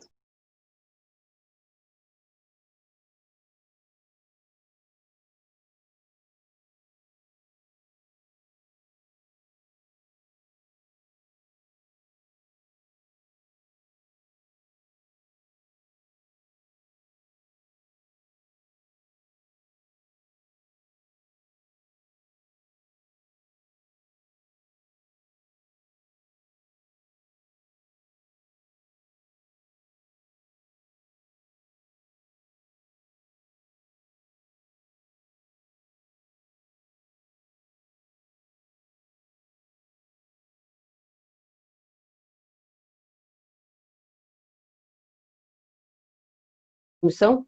Speaker 1: Missão?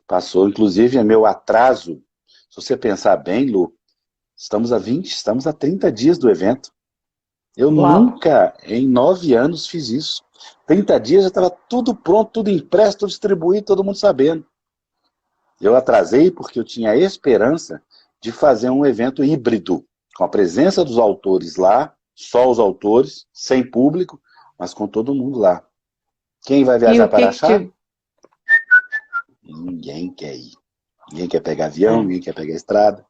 Speaker 2: passou. Inclusive, é meu atraso. Se você pensar bem, Lu, estamos a 30 dias do evento. Eu
Speaker 1: Uau.
Speaker 2: nunca, em 9 anos, fiz isso. 30 dias já estava tudo pronto, tudo impresso, tudo distribuído, todo mundo sabendo. Eu atrasei porque eu tinha a esperança de fazer um evento híbrido, com a presença dos autores lá, só os autores, sem público, mas com todo mundo lá. Quem vai
Speaker 1: E
Speaker 2: viajar
Speaker 1: o que
Speaker 2: para
Speaker 1: que te...
Speaker 2: Araxá? Ninguém quer ir. Ninguém quer pegar avião,
Speaker 1: É.
Speaker 2: ninguém quer pegar estrada.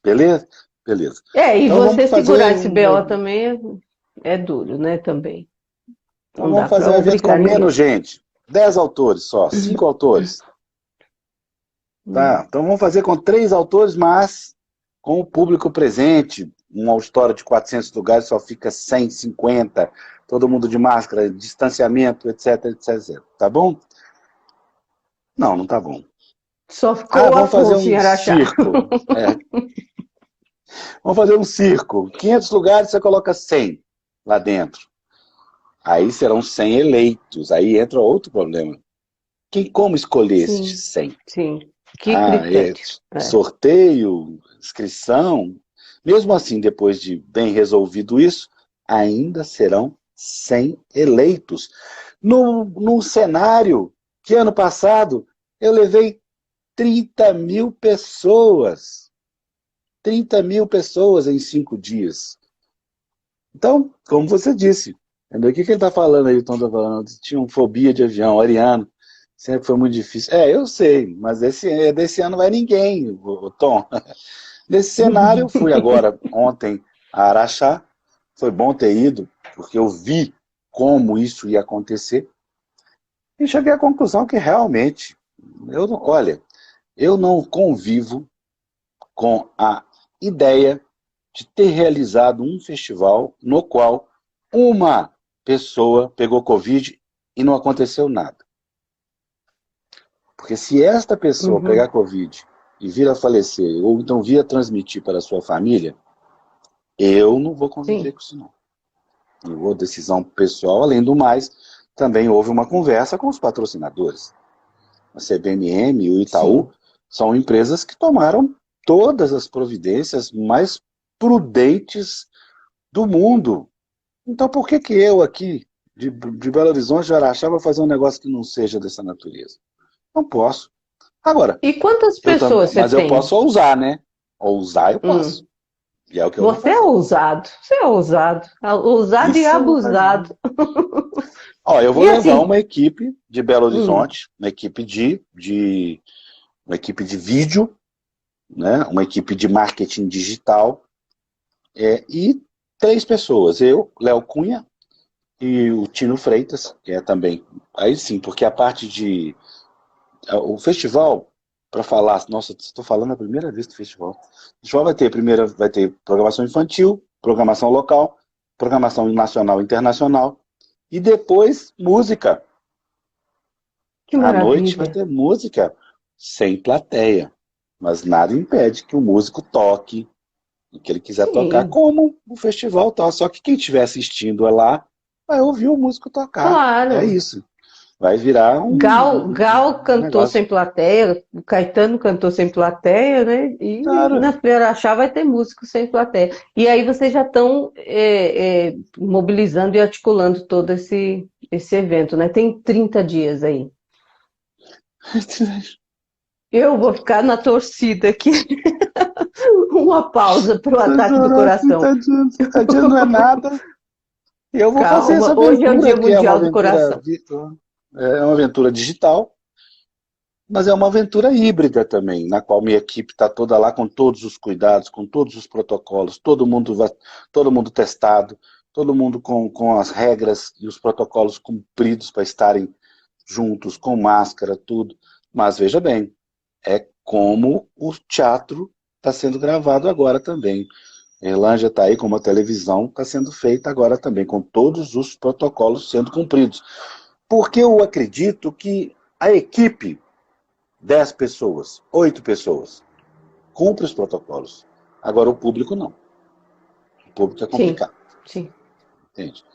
Speaker 2: Beleza? Beleza.
Speaker 1: E
Speaker 2: Então
Speaker 1: você
Speaker 2: vamos
Speaker 1: segurar
Speaker 2: fazer
Speaker 1: esse
Speaker 2: um.
Speaker 1: BO também é duro, né, também.
Speaker 2: Então
Speaker 1: Não dá
Speaker 2: vamos fazer
Speaker 1: para
Speaker 2: um evento
Speaker 1: obrigar
Speaker 2: com
Speaker 1: ninguém.
Speaker 2: menos gente. 10 autores só, 5 autores. Tá? Então vamos fazer com 3 autores, mas com o público presente. Um auditório de 400 lugares só fica 150. Todo mundo de máscara, distanciamento, etc, etc. Tá bom? Não, não tá bom.
Speaker 1: Só
Speaker 2: Ah,
Speaker 1: ficou o
Speaker 2: vamos fazer
Speaker 1: Afonso em
Speaker 2: um
Speaker 1: Araxá.
Speaker 2: circo. É, vamos fazer um circo. 500 lugares, você coloca 100 lá dentro. Aí serão 100 eleitos. Aí entra outro problema. Como escolher
Speaker 1: Sim,
Speaker 2: esses 100?
Speaker 1: sim. Que
Speaker 2: Ah, é
Speaker 1: critério. É.
Speaker 2: sorteio, inscrição. Mesmo assim, depois de bem resolvido isso, ainda serão 100 eleitos. Num cenário que ano passado eu levei 30 mil pessoas. 30 mil pessoas em 5 dias. Então, como você disse, entendeu? O que ele está falando aí, o Tom está falando? Tinham fobia de avião, ariano, sempre foi muito difícil. É, eu sei, mas desse ano vai ninguém, o Tom. Nesse cenário, eu fui agora, ontem, a Araxá, foi bom ter ido, porque eu vi como isso ia acontecer, e cheguei à conclusão que realmente, olha, eu não convivo com a ideia de ter realizado um festival no qual uma pessoa pegou Covid e não aconteceu nada. Porque se esta pessoa
Speaker 1: Uhum.
Speaker 2: pegar Covid e vir a falecer, ou então vir a transmitir para a sua família, eu não vou conviver
Speaker 1: Sim,
Speaker 2: com isso não. Eu vou decisão pessoal, além do mais, também houve uma conversa com os patrocinadores. A CBMM e o Itaú
Speaker 1: sim.
Speaker 2: são empresas que tomaram todas as providências mais prudentes do mundo. Então por que eu aqui, de Belo Horizonte, de Araxá, vou fazer um negócio que não seja dessa natureza? Não posso. Agora,
Speaker 1: E quantas pessoas você
Speaker 2: mas eu
Speaker 1: tem?
Speaker 2: posso ousar, né? Ousar eu posso.
Speaker 1: Hum.
Speaker 2: E é o que eu vou
Speaker 1: Você é
Speaker 2: fazer.
Speaker 1: ousado. Você é ousado. Ousado e
Speaker 2: Isso eu vou fazer.
Speaker 1: abusado.
Speaker 2: Ó, eu vou
Speaker 1: E
Speaker 2: levar
Speaker 1: assim,
Speaker 2: uma equipe de Belo
Speaker 1: hum,
Speaker 2: Horizonte, uma equipe de vídeo, né? Uma equipe de marketing digital, e 3 pessoas. Eu, Léo Cunha e o Tino Freitas, que é também. Aí sim, porque a parte de o festival, para falar, nossa, estou falando a primeira vez do festival. O festival vai ter programação infantil, programação local, programação nacional e internacional, e depois música.
Speaker 1: que
Speaker 2: À noite vai
Speaker 1: maravilha.
Speaker 2: ter música sem plateia, mas nada impede que o músico toque o que ele quiser tocar,
Speaker 1: Sim,
Speaker 2: como o festival tá. Só que quem estiver assistindo lá vai ouvir o músico tocar. É
Speaker 1: claro.
Speaker 2: isso. Vai virar
Speaker 1: Gal
Speaker 2: um
Speaker 1: cantou
Speaker 2: negócio.
Speaker 1: sem plateia, o Caetano cantou sem plateia, né? E
Speaker 2: Claro.
Speaker 1: na Araxá vai ter músico sem plateia. E aí vocês já estão mobilizando e articulando todo esse evento, né? Tem 30 dias aí. Eu vou ficar na torcida aqui. Uma pausa para o ataque do coração.
Speaker 2: 30 dias não é nada. E eu vou fazer essa
Speaker 1: Calma, hoje é o
Speaker 2: aventura,
Speaker 1: Dia
Speaker 2: que é uma
Speaker 1: Mundial do
Speaker 2: aventura
Speaker 1: Coração.
Speaker 2: virtual, é uma aventura digital, mas é uma aventura híbrida também, na qual minha equipe está toda lá com todos os cuidados, com todos os protocolos, todo mundo testado, todo mundo com as regras e os protocolos cumpridos para estarem juntos, com máscara, tudo. Mas veja bem, é como o teatro está sendo gravado agora também. Erlândia está aí, como a televisão está sendo feita agora também, com todos os protocolos sendo cumpridos. Porque eu acredito que a equipe, 10 pessoas, 8 pessoas, cumpre os protocolos. Agora o público não. O público é
Speaker 1: Sim,
Speaker 2: complicado,
Speaker 1: sim.
Speaker 2: entende?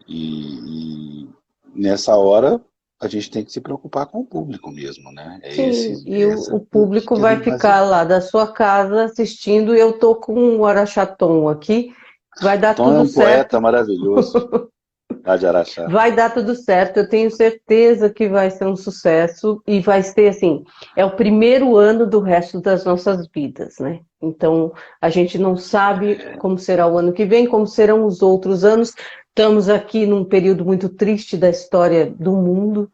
Speaker 2: E nessa hora a gente tem que se preocupar com o público mesmo, né?
Speaker 1: Sim, e
Speaker 2: É
Speaker 1: o
Speaker 2: essa que
Speaker 1: público vai
Speaker 2: queremos fazer.
Speaker 1: ficar lá da sua casa assistindo. E eu tô com o Araxatom aqui. Vai dar
Speaker 2: Tom é
Speaker 1: tudo
Speaker 2: um
Speaker 1: certo.
Speaker 2: poeta maravilhoso, lá de Araxá.
Speaker 1: Vai dar tudo certo. Eu tenho certeza que vai ser um sucesso e vai ser assim. É o primeiro ano do resto das nossas vidas, né? Então a gente não sabe como será o ano que vem, como serão os outros anos. Estamos aqui num período muito triste da história do mundo.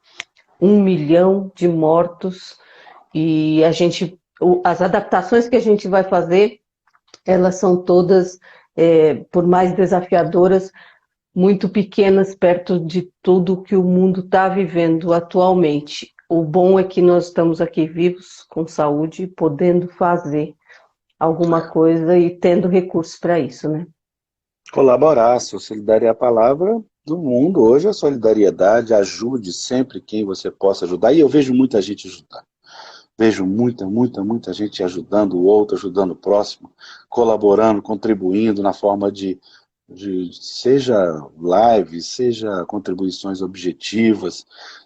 Speaker 1: 1 milhão de mortos. E as adaptações que a gente vai fazer, elas são todas, por mais desafiadoras, muito pequenas perto de tudo que o mundo está vivendo atualmente. O bom é que nós estamos aqui vivos, com saúde, podendo fazer alguma coisa e tendo recursos para isso, né?
Speaker 2: Colaborar, solidariedade é a palavra do mundo. Hoje a solidariedade, ajude sempre quem você possa ajudar. E eu vejo muita gente ajudando. Vejo muita gente ajudando o outro, ajudando o próximo, colaborando, contribuindo na forma de seja live, seja contribuições objetivas,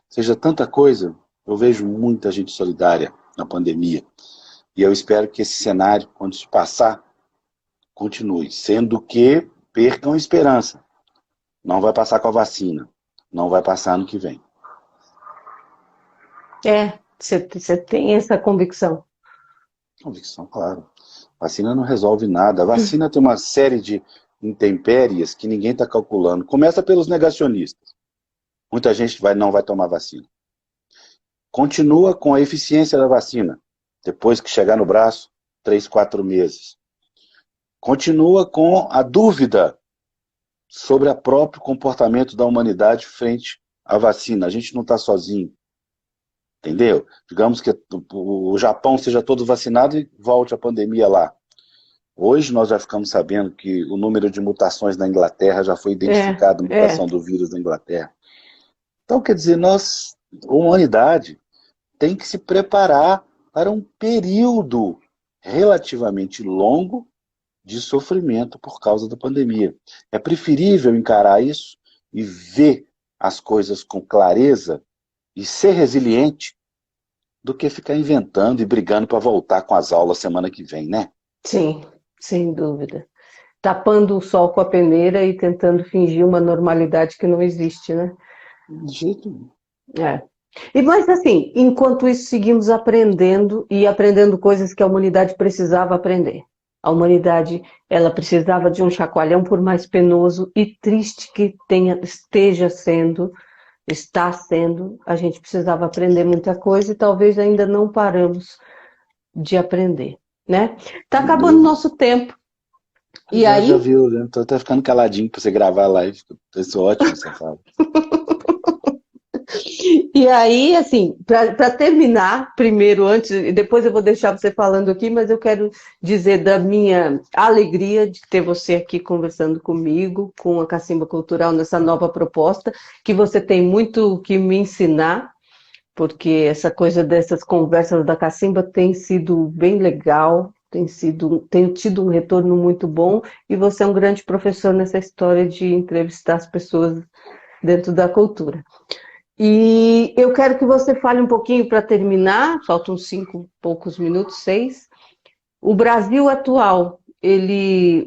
Speaker 2: seja tanta coisa. Eu vejo muita gente solidária na pandemia. E eu espero que esse cenário, quando isso passar, continue. Sendo que percam a esperança. Não vai passar com a vacina. Não vai passar ano que vem.
Speaker 1: Você tem essa convicção.
Speaker 2: Convicção, claro. Vacina não resolve nada. A vacina tem uma série de intempéries que ninguém está calculando. Começa pelos negacionistas. Muita gente não vai tomar vacina. Continua com a eficiência da vacina. Depois que chegar no braço, 3, 4 meses. Continua com a dúvida sobre o próprio comportamento da humanidade frente à vacina. A gente não está sozinho. Entendeu? Digamos que o Japão seja todo vacinado e volte a pandemia lá. Hoje nós já ficamos sabendo que o número de mutações na Inglaterra já foi identificado, a mutação do vírus na Inglaterra. Então, quer dizer, a humanidade, tem que se preparar para um período relativamente longo de sofrimento por causa da pandemia. É preferível encarar isso e ver as coisas com clareza e ser resiliente do que ficar inventando e brigando para voltar com as aulas semana que vem, né?
Speaker 1: Sim, sem dúvida. Tapando o sol com a peneira e tentando fingir uma normalidade que não existe, né?
Speaker 2: De jeito nenhum.
Speaker 1: É. Mas assim, enquanto isso, seguimos aprendendo e aprendendo coisas que a humanidade precisava aprender. A humanidade, ela precisava de um chacoalhão, por mais penoso e triste que está sendo, a gente precisava aprender muita coisa e talvez ainda não paramos de aprender, né? Tá acabando o nosso tempo. E
Speaker 2: Já
Speaker 1: aí,
Speaker 2: viu, né? Tô até ficando caladinho para você gravar a live. Isso é ótimo, você fala.
Speaker 1: assim, para terminar, primeiro, antes, e depois eu vou deixar você falando aqui, mas eu quero dizer da minha alegria de ter você aqui conversando comigo, com a Cacimba Cultural, nessa nova proposta, que você tem muito que me ensinar, porque essa coisa dessas conversas da Cacimba tem sido bem legal, tem tido um retorno muito bom, e você é um grande professor nessa história de entrevistar as pessoas dentro da cultura. E eu quero que você fale um pouquinho para terminar, faltam 5 poucos minutos, 6. O Brasil atual,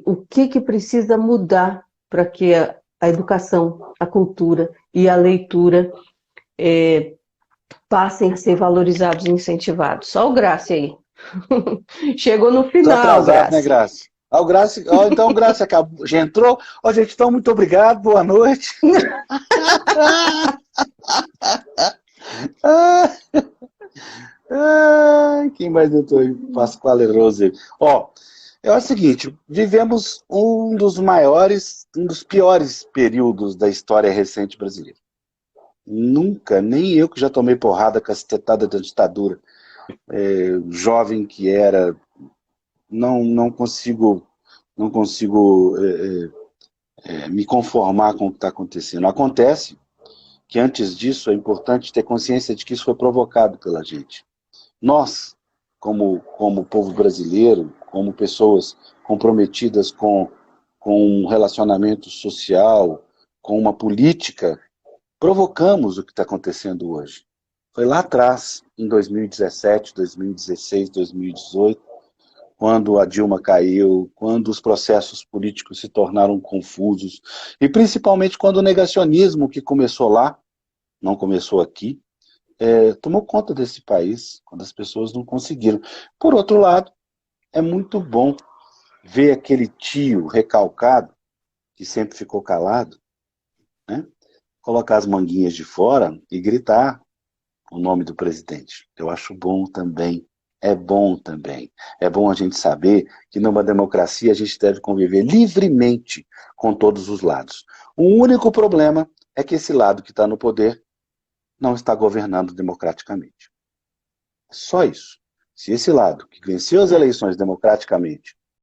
Speaker 1: o que precisa mudar para que a educação, a cultura e a leitura passem a ser valorizados e incentivados? Só o Graça aí. Chegou no
Speaker 2: Tô
Speaker 1: final,
Speaker 2: atrasado, né,
Speaker 1: Graça.
Speaker 2: Graça? Ó, o Graça, então o Graça acabou, já entrou. Ó, gente, então muito obrigado, boa noite. Quem mais entrou aí? Pascoal Rose. Ó, é o seguinte, vivemos um dos maiores, um dos piores períodos da história recente brasileira. Nunca, nem eu que já tomei porrada, cacetada da ditadura, jovem que era, não consigo, me conformar com o que está acontecendo. Acontece que antes disso é importante ter consciência de que isso foi provocado pela gente. Nós, como povo brasileiro, como pessoas comprometidas com um relacionamento social, com uma política, provocamos o que está acontecendo hoje. Foi lá atrás, em 2017, 2016, 2018, quando a Dilma caiu, quando os processos políticos se tornaram confusos, e principalmente quando o negacionismo que começou lá, não começou aqui, tomou conta desse país, quando as pessoas não conseguiram. Por outro lado, é muito bom ver aquele tio recalcado, que sempre ficou calado, né, colocar as manguinhas de fora e gritar o nome do presidente. Eu acho bom também. é bom também. É bom a gente saber que numa democracia a gente deve conviver livremente com todos os lados. O único problema é que esse lado que está no poder não está governando democraticamente. Só isso. Se esse lado, que venceu as eleições democraticamente,